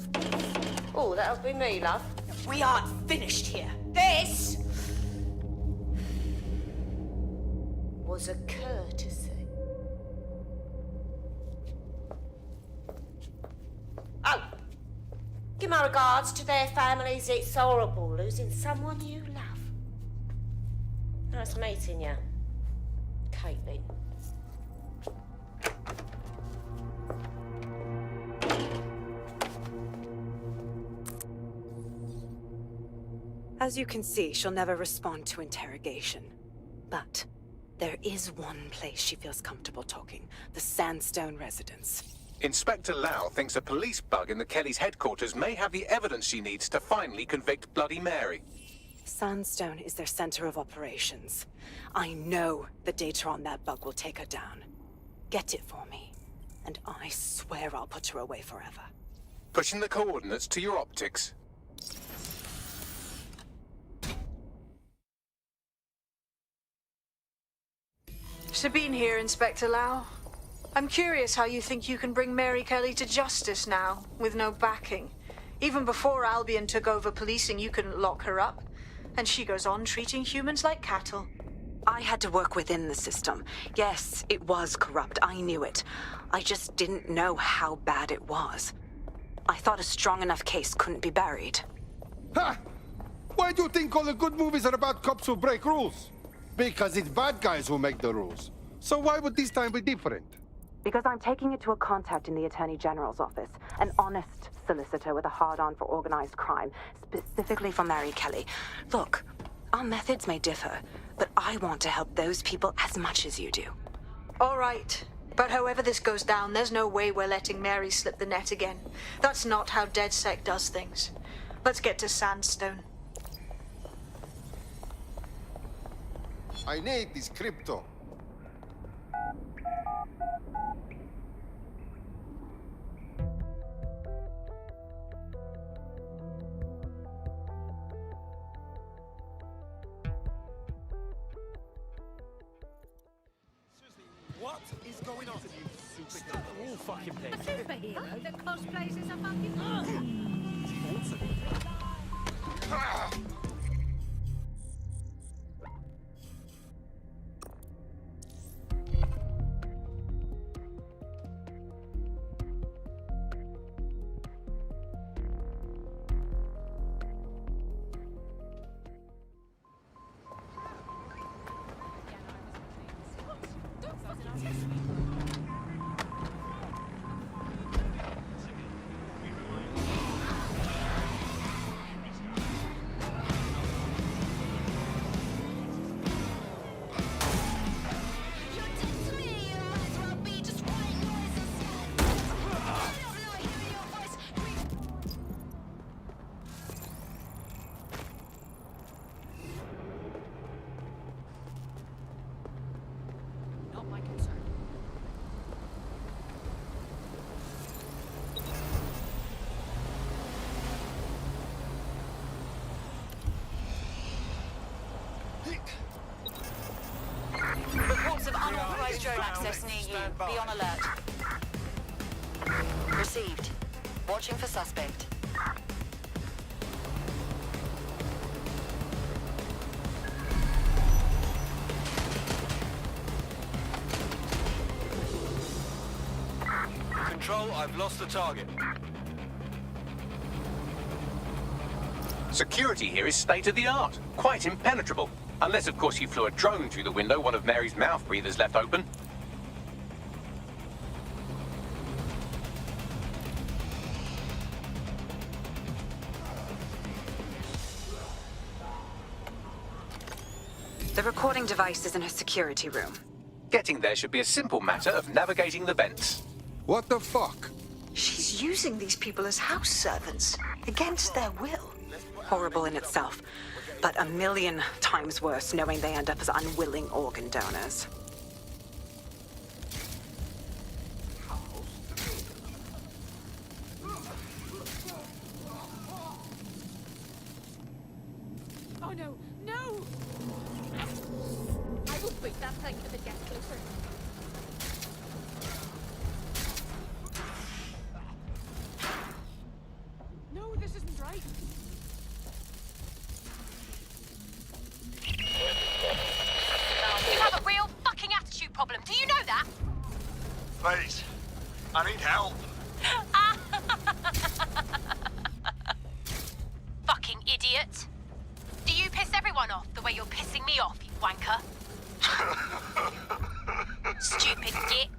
K: Oh, that'll be me, love.
F: We aren't finished here.
K: This was a courtesy. Oh, give my regards to their families. It's horrible losing someone you love. Nice meeting you, Caitlin.
F: As you can see, she'll never respond to interrogation. But there is one place she feels comfortable talking, the Sandstone residence.
B: Inspector Lau thinks a police bug in the Kellys' headquarters may have the evidence she needs to finally convict Bloody Mary.
F: Sandstone is their center of operations. I know the data on that bug will take her down. Get it for me, and I swear I'll put her away forever.
B: Pushing the coordinates to your optics.
G: Sabine here, Inspector Lau. I'm curious how you think you can bring Mary Kelly to justice now, with no backing. Even before Albion took over policing, you couldn't lock her up. And she goes on treating humans like cattle.
F: I had to work within the system. Yes, it was corrupt. I knew it. I just didn't know how bad it was. I thought a strong enough case couldn't be buried.
P: Ha! Why do you think all the good movies are about cops who break rules? Because it's bad guys who make the rules. So why would this time be different?
F: Because I'm taking it to a contact in the Attorney General's office, an honest solicitor with a hard-on for organized crime, specifically for Mary Kelly. Look, our methods may differ, but I want to help those people as much as you do.
G: All right. But however this goes down, there's no way we're letting Mary slip the net again. That's not how DedSec does things. Let's get to Sandstone.
P: I need this crypto.
T: What is going on? All fucking
N: A superhero that cosplays as a fucking...
E: Not my concern.
N: Reports of unauthorized drone access near you. Be on alert. Received. Watching for suspect.
T: Control, I've lost the target.
B: Security here is state-of-the-art, quite impenetrable. Unless, of course, you flew a drone through the window one of Mary's mouth breathers left open.
F: The recording device is in her security room.
B: Getting there should be a simple matter of navigating the vents.
P: What the fuck?
G: She's using these people as house servants, against their will.
F: Horrible in itself, but a million times worse knowing they end up as unwilling organ donors.
N: Oh no, no! I will beat that thing if it gets closer.
E: No, this isn't right.
N: You have a real fucking attitude problem. Do you know that?
L: Please, I need help.
N: Fucking idiot. Do you piss everyone off the way you're pissing me off, you wanker? Stupid git.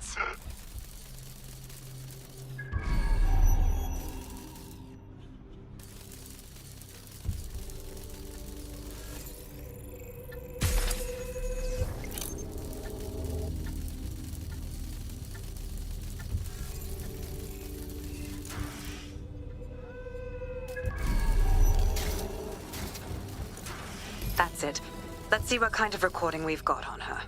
F: That's it. Let's see what kind of recording we've got on her.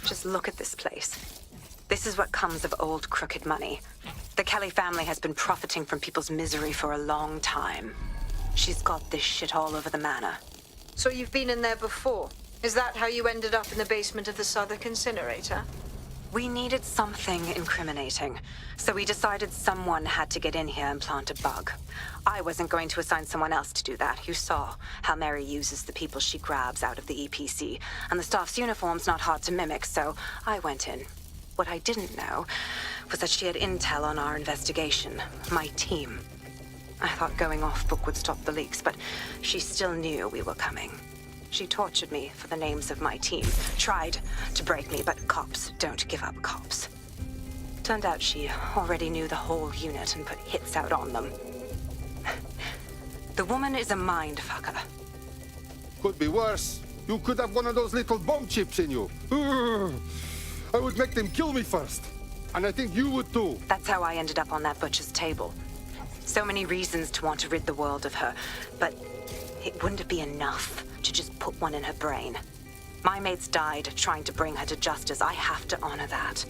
F: Just look at this place. This is what comes of old crooked money. The Kelly family has been profiting from people's misery for a long time. She's got this shit all over the manor.
G: So you've been in there before? Is that how you ended up in the basement of the Southwark incinerator?
F: We needed something incriminating, so we decided someone had to get in here and plant a bug. I wasn't going to assign someone else to do that. You saw how Mary uses the people she grabs out of the EPC, and the staff's uniform's not hard to mimic, so I went in. What I didn't know was that she had intel on our investigation, my team. I thought going off book would stop the leaks, but she still knew we were coming. She tortured me for the names of my team, tried to break me, but cops don't give up cops. Turned out she already knew the whole unit and put hits out on them. The woman is a mind fucker.
P: Could be worse. You could have one of those little bomb chips in you. I would make them kill me first. And I think you would too.
F: That's how I ended up on that butcher's table. So many reasons to want to rid the world of her, but it wouldn't be enough to just put one in her brain. My mates died trying to bring her to justice. I have to honor that.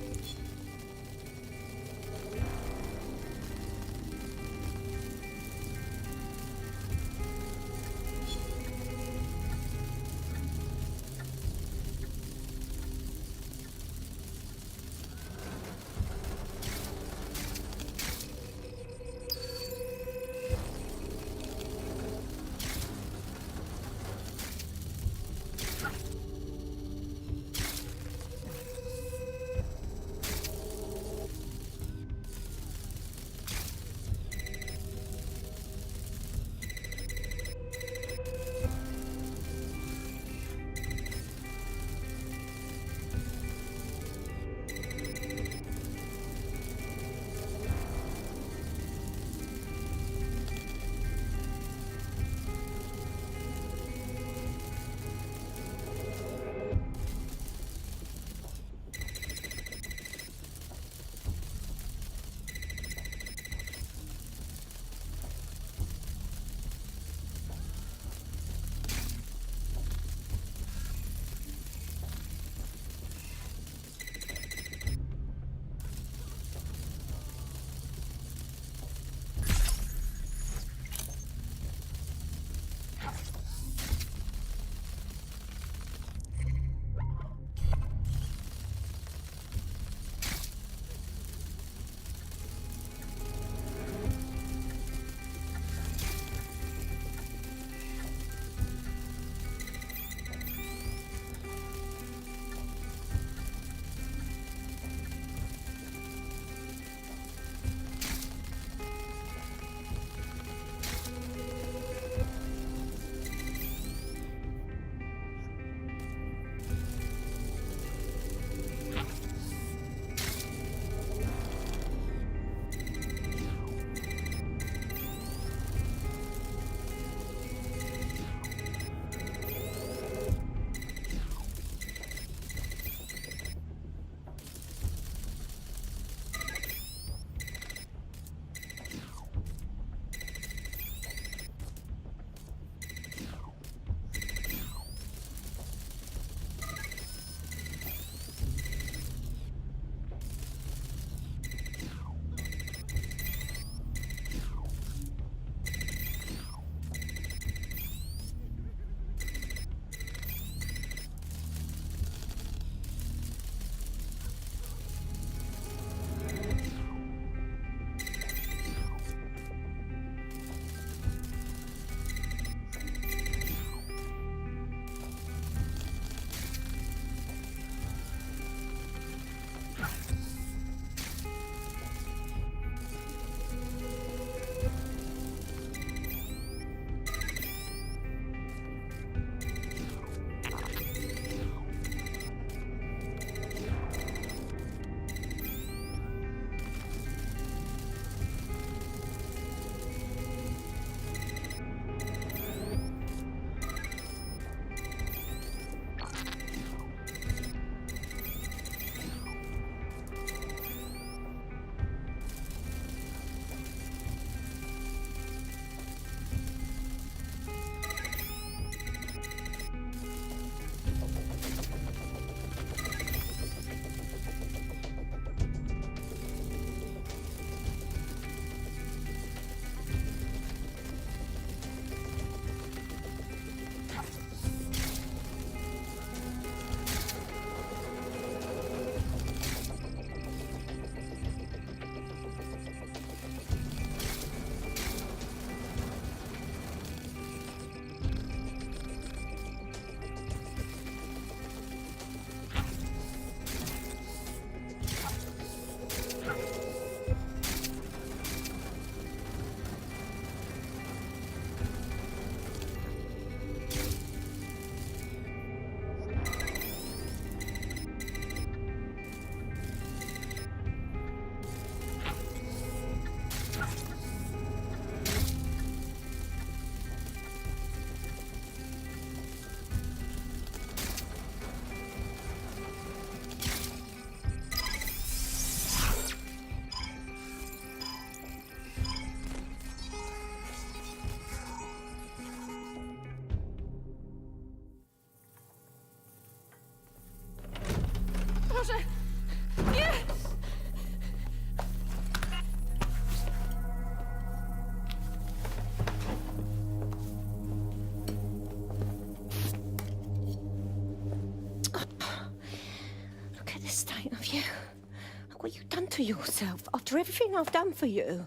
K: to yourself after everything I've done for you?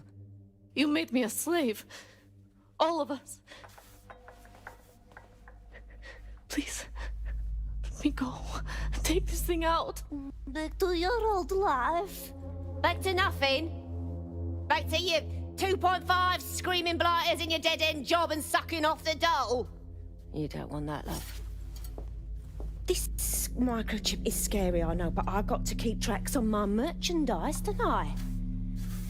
O: You made me a slave. All of us. Please, let me go. Take this thing out.
K: Back to your old life. Back to nothing. Back to your 2.5 screaming blighters in your dead-end job and sucking off the dole. You don't want that, love. This microchip is scary, I know, but I got to keep tracks on my merchandise, don't I?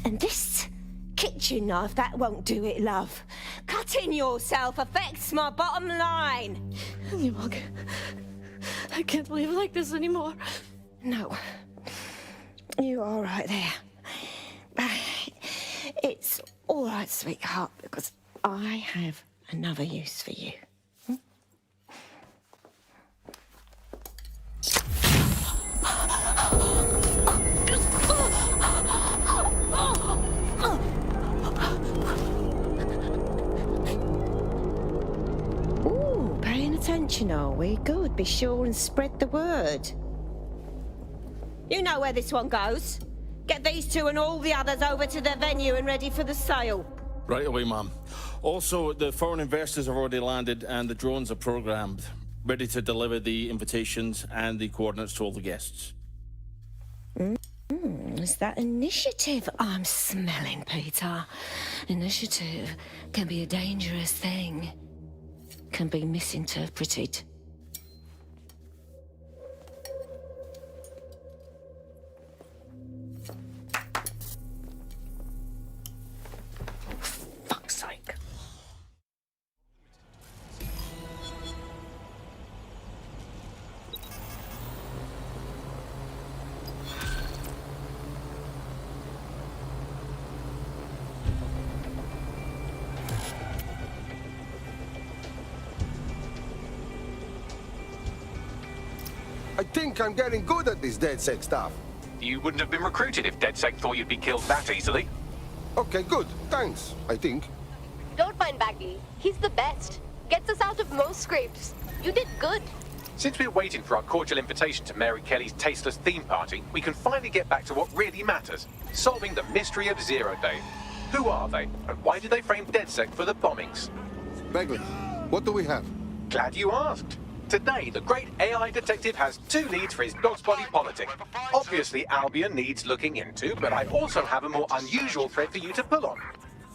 K: And this kitchen knife, that won't do it, love. Cutting yourself affects my bottom line.
O: I can't live like this anymore.
K: No. You're all right there. It's all right, sweetheart, because I have another use for you. Ooh, paying attention, are we? Good. Be sure and spread the word. You know where this one goes. Get these two and all the others over to the venue and ready for the sale.
M: Right away, Mum. Also, the foreign investors have already landed and the drones are programmed, ready to deliver the invitations and the coordinates to all the guests.
K: Is that initiative I'm smelling, Peter? Initiative can be a dangerous thing. Can be misinterpreted. Fuck's sake.
P: I think I'm getting good at this DedSec stuff.
B: You wouldn't have been recruited if DedSec thought you'd be killed that easily.
P: Okay, good. Thanks, I think.
V: Don't mind Bagley. He's the best. Gets us out of most scrapes. You did good.
B: Since we're waiting for our cordial invitation to Mary Kelly's tasteless theme party, we can finally get back to what really matters, solving the mystery of Zero Day. Who are they, and why did they frame DedSec for the bombings?
P: Bagley, what do we have?
B: Glad you asked. Today, the great AI detective has two leads for his dog's body politic. Obviously, Albion needs looking into, but I also have a more unusual thread for you to pull on.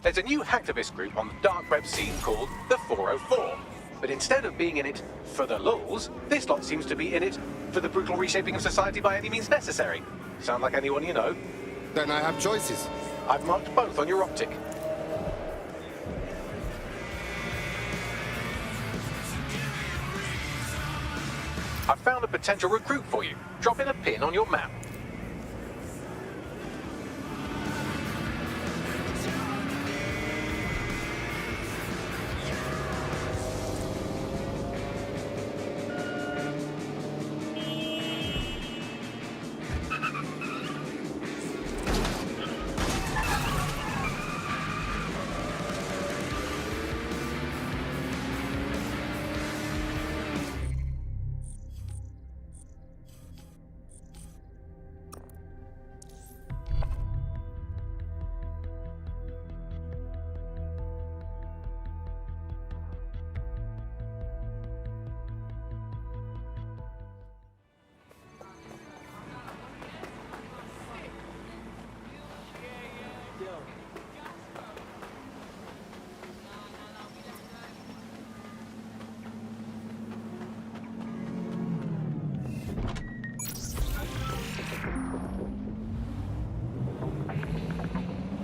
B: There's a new hacktivist group on the dark web scene called the 404. But instead of being in it for the lulz, this lot seems to be in it for the brutal reshaping of society by any means necessary. Sound like anyone you know?
P: Then I have choices.
B: I've marked both on your optic. I've found a potential recruit for you. Drop in a pin on your map.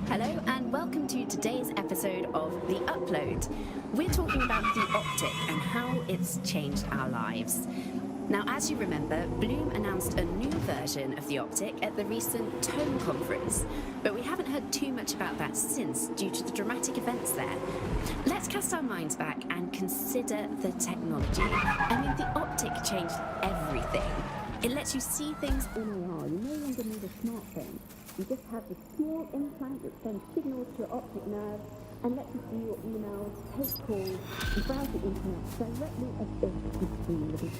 W: Hello and welcome to today's episode of The Upload. We're talking about the optic and how it's changed our lives. Now, as you remember, Bloom announced a new version of the optic at the recent Tone conference, but we haven't heard too much about that since due to the dramatic events there. Let's cast our minds back and consider the technology. I mean, the optic changed everything. It lets you see things in AR. You no longer need a smartphone. You just have this small implant that sends signals to your optic nerve and lets you see your emails, take calls, and browse the internet directly as if you see living.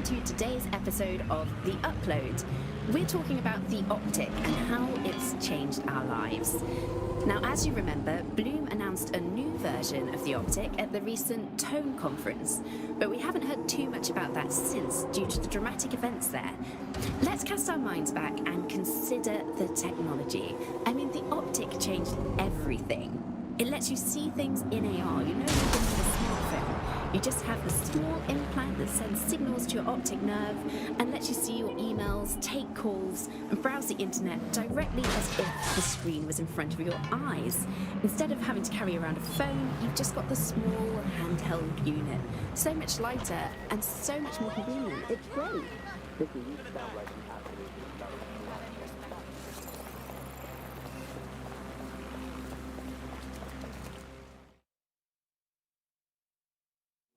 W: to today's episode of The Upload. We're talking about the optic and how it's changed our lives. Now, as you remember, Bloom announced a new version of the optic at the recent Tone conference, but we haven't heard too much about that since due to the dramatic events there. Let's cast our minds back and consider the technology. I mean, the optic changed everything. It lets you see things in AR. You know, with a smartphone. You just have a small implant that sends signals to your optic nerve and lets you see your emails, take calls, and browse the internet directly as if the screen was in front of your eyes. Instead of having to carry around a phone, you've just got the small handheld unit. So much lighter and so much more convenient. It's great.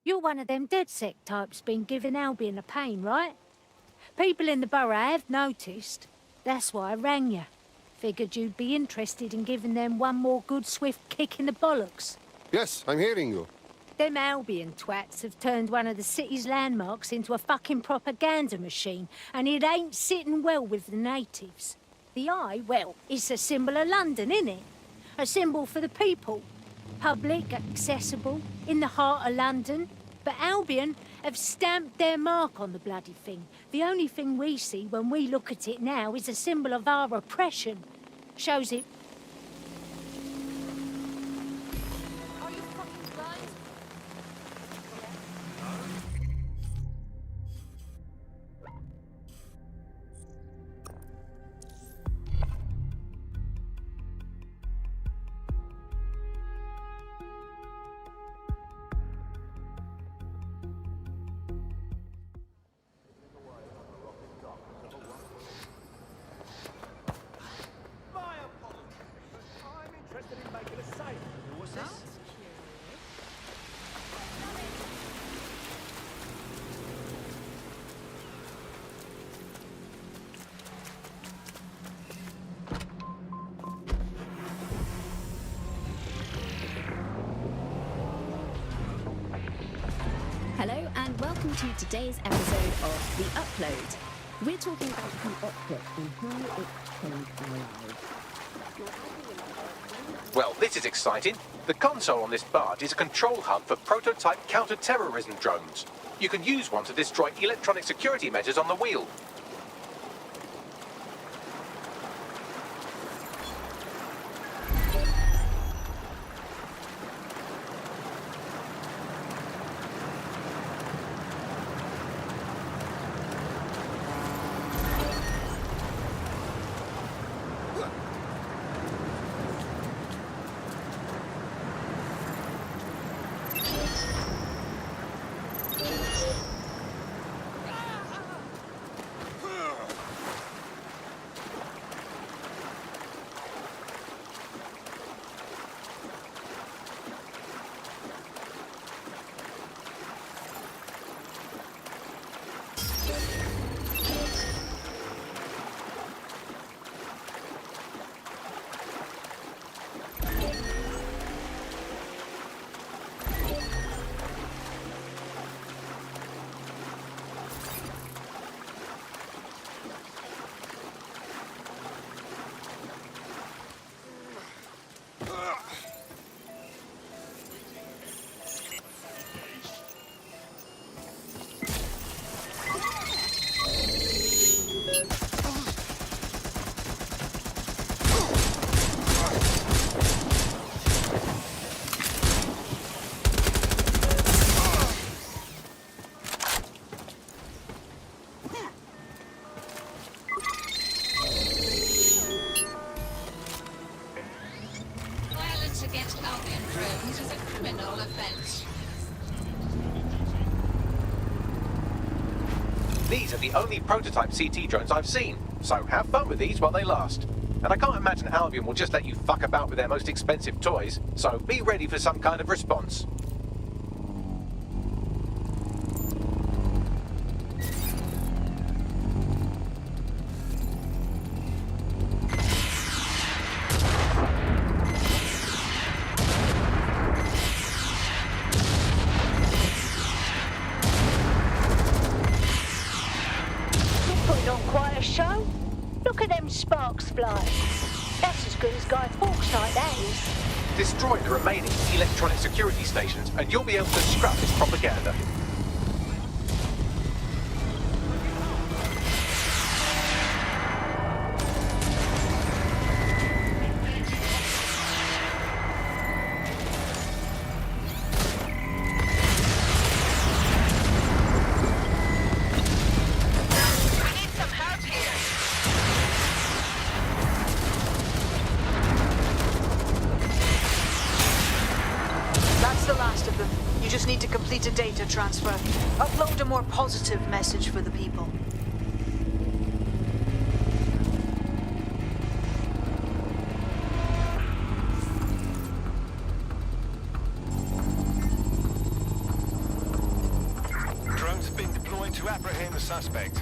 A: You're one of them DedSec types been giving Albion a pain, right? People in the borough have noticed. That's why I rang you. Figured you'd be interested in giving them one more good swift kick in the bollocks.
P: Yes, I'm hearing you.
A: Them Albion twats have turned one of the city's landmarks into a fucking propaganda machine, and it ain't sitting well with the natives. The eye, well, it's a symbol of London, innit? A symbol for the people. Public, accessible, in the heart of London. But Albion have stamped their mark on the bloody thing. The only thing we see when we look at it now is a symbol of our oppression. Shows it.
D: Are you fucking blind?
W: Hello and welcome to today's episode of The Upload. We're talking about the optic and how it's changed our lives.
B: Well, this is exciting. The console on this barge is a control hub for prototype counter-terrorism drones. You can use one to destroy electronic security measures on the wheel. These are the only prototype CT drones I've seen, so have fun with these while they last. And I can't imagine Albion will just let you fuck about with their most expensive toys, so be ready for some kind of response.
A: sparks fly. That's as good as Guy Fawkes like, that is.
B: Destroy the remaining electronic security stations and you'll be able to scrap this propaganda.
G: Complete a data transfer. Upload a more positive message for the people.
C: Drones have been deployed to apprehend the suspect.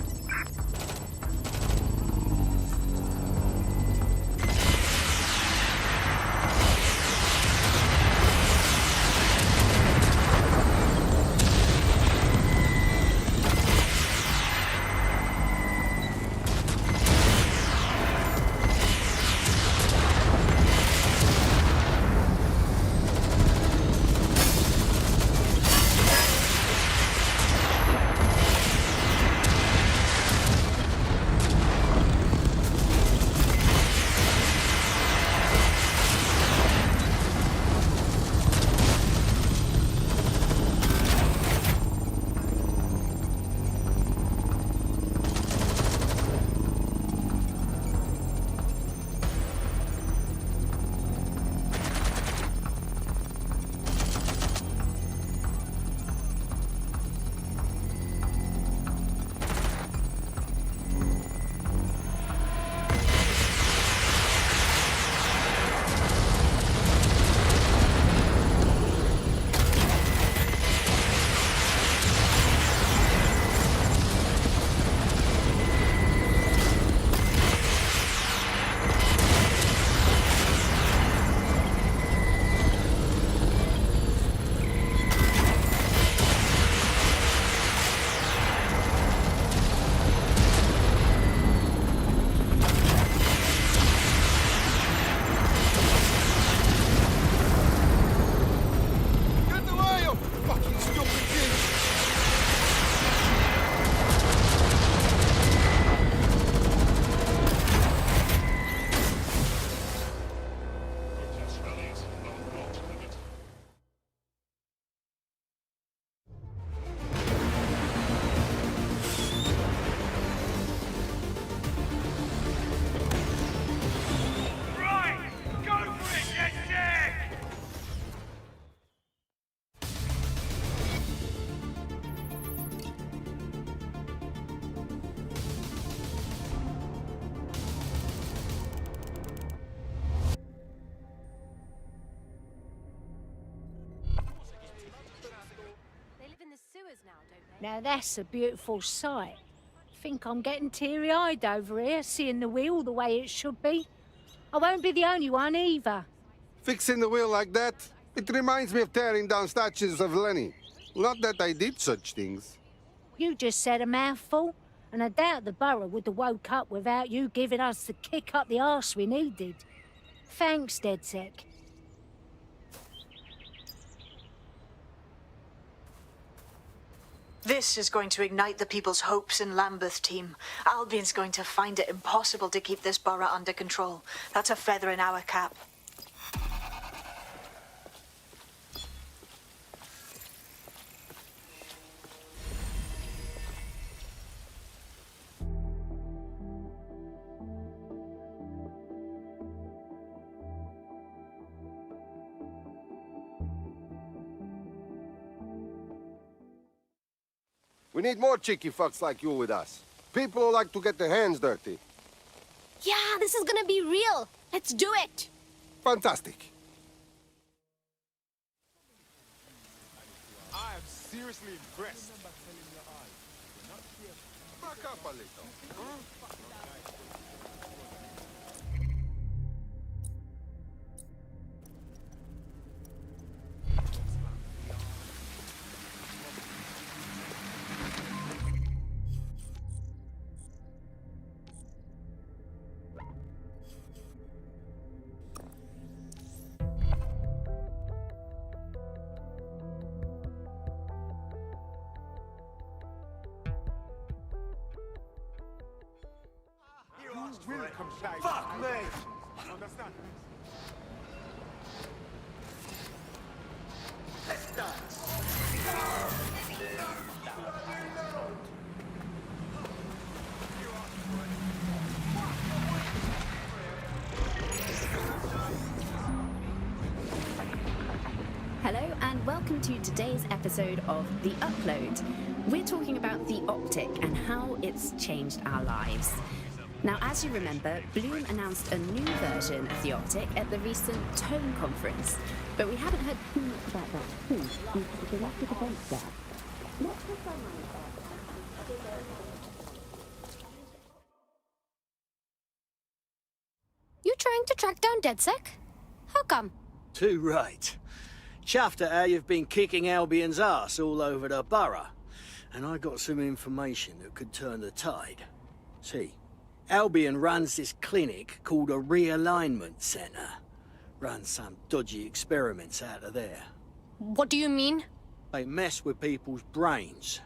A: Now that's a beautiful sight. Think I'm getting teary-eyed over here, seeing the wheel the way it should be. I won't be the only one either.
P: Fixing the wheel like that? It reminds me of tearing down statues of Lenny. Not that I did such things.
A: You just said a mouthful, and I doubt the borough would have woke up without you giving us the kick up the arse we needed. Thanks, DedSec.
G: This is going to ignite the people's hopes in Lambeth, team. Albion's going to find it impossible to keep this borough under control. That's a feather in our cap.
P: We need more cheeky fucks like you with us. People who like to get their hands dirty.
V: Yeah, this is gonna be real. Let's do it.
P: Fantastic.
H: I am seriously impressed.
P: Back up a little. Huh?
H: will comply.
C: Fuck me!
H: Understand?
C: Let's dance.
W: Hello and welcome to today's episode of The Upload. We're talking about the optic and how it's changed our lives. Now, as you remember, Bloom announced a new version of the optic at the recent Tone conference, but we haven't heard too much about that since due to the galactic events there. Let's have some
V: You trying to track down DedSec? How come?
T: Too right. Chuffed at how you've been kicking Albion's ass all over the borough. And I got some information that could turn the tide. See, Albion runs this clinic called a realignment centre. Runs some dodgy experiments out of there.
V: What do you mean?
T: They mess with people's brains.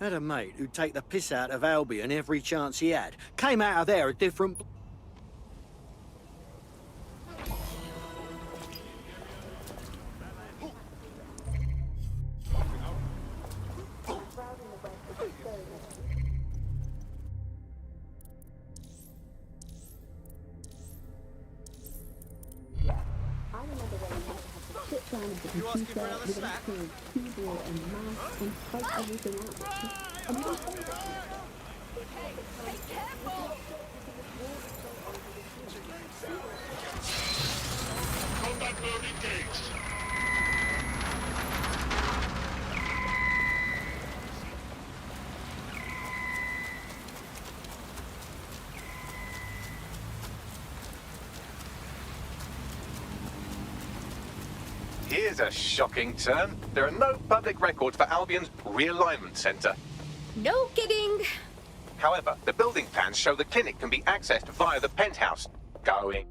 T: Had a mate who'd take the piss out of Albion every chance he had. Came out of there a different...
W: You asking for another snack? Keyboard and mouse and type everything out. And
D: Be careful!
L: Combat mode engaged.
B: Here's a shocking turn. There are no public records for Albion's realignment centre.
V: No kidding.
B: However, the building plans show the clinic can be accessed via the penthouse. Going.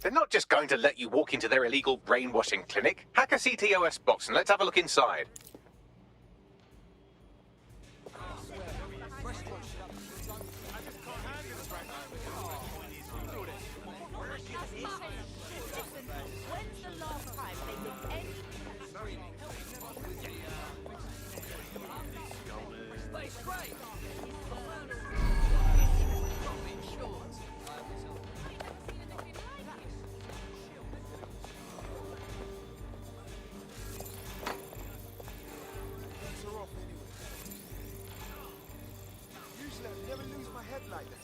B: They're not just going to let you walk into their illegal brainwashing clinic. Hack a CTOS box and let's have a look inside.
C: Usually I never lose my head like that.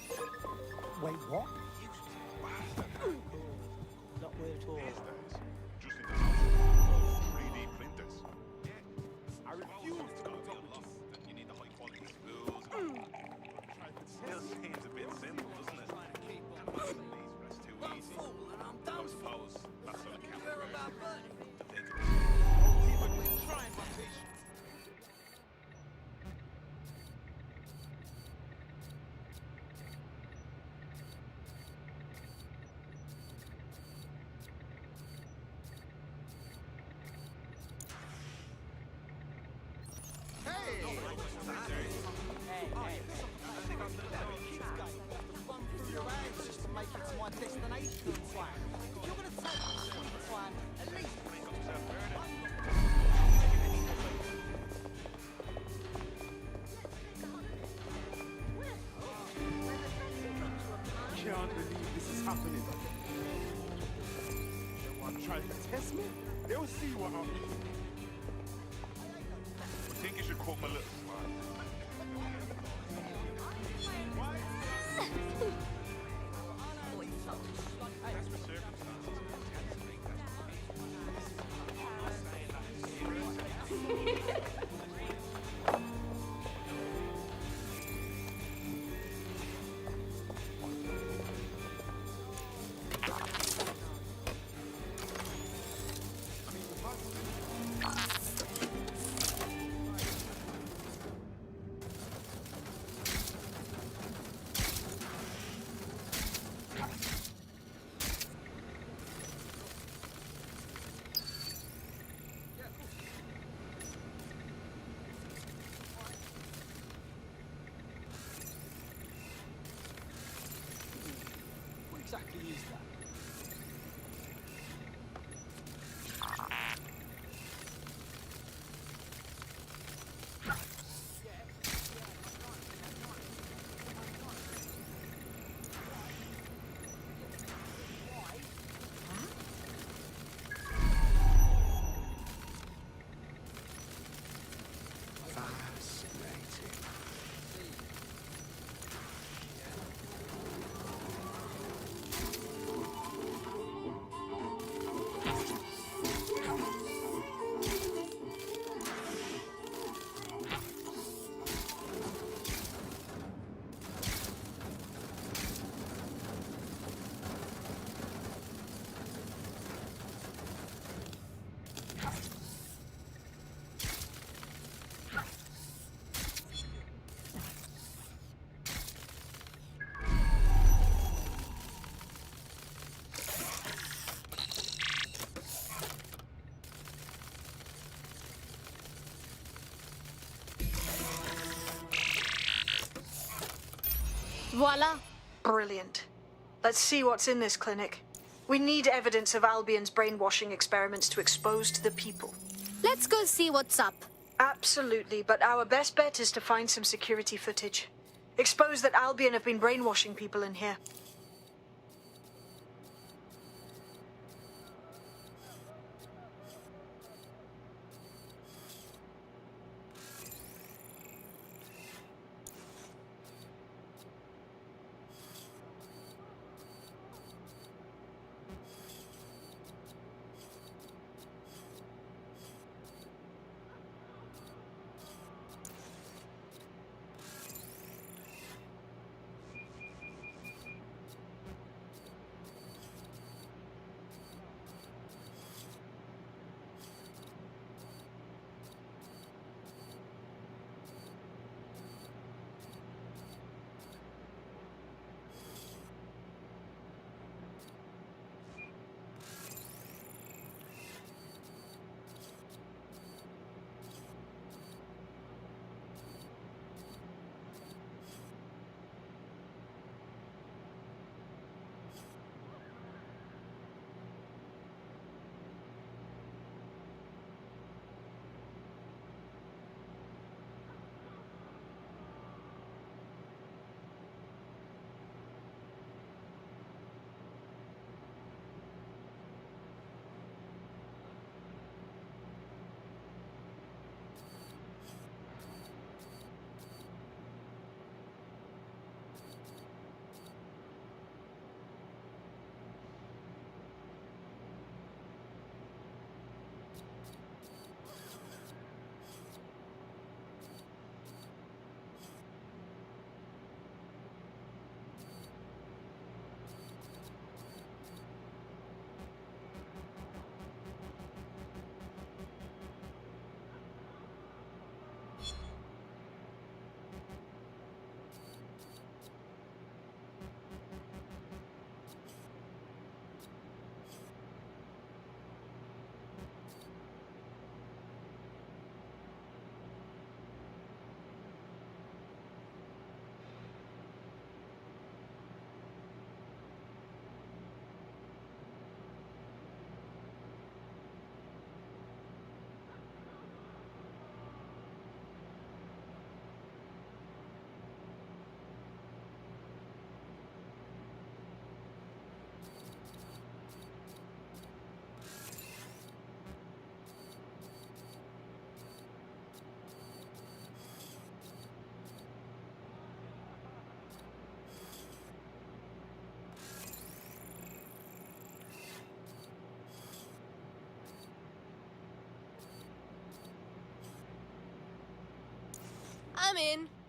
Q: Wait, what? Not weird at all.
H: Just in the 3D printers. I refuse to go to a You need the high quality spools. Still seems a bit simple, doesn't it? That's too easy. I suppose that's on account I can't believe this is happening. They want to try to test me? They'll see what I'm... I think you should quote my little slide. That's for circumstances.
V: Voila.
G: Brilliant. Let's see what's in this clinic. We need evidence of Albion's brainwashing experiments to expose to the people.
V: Let's go see what's up.
G: Absolutely, but our best bet is to find some security footage. Expose that Albion have been brainwashing people in here.
V: I'm in.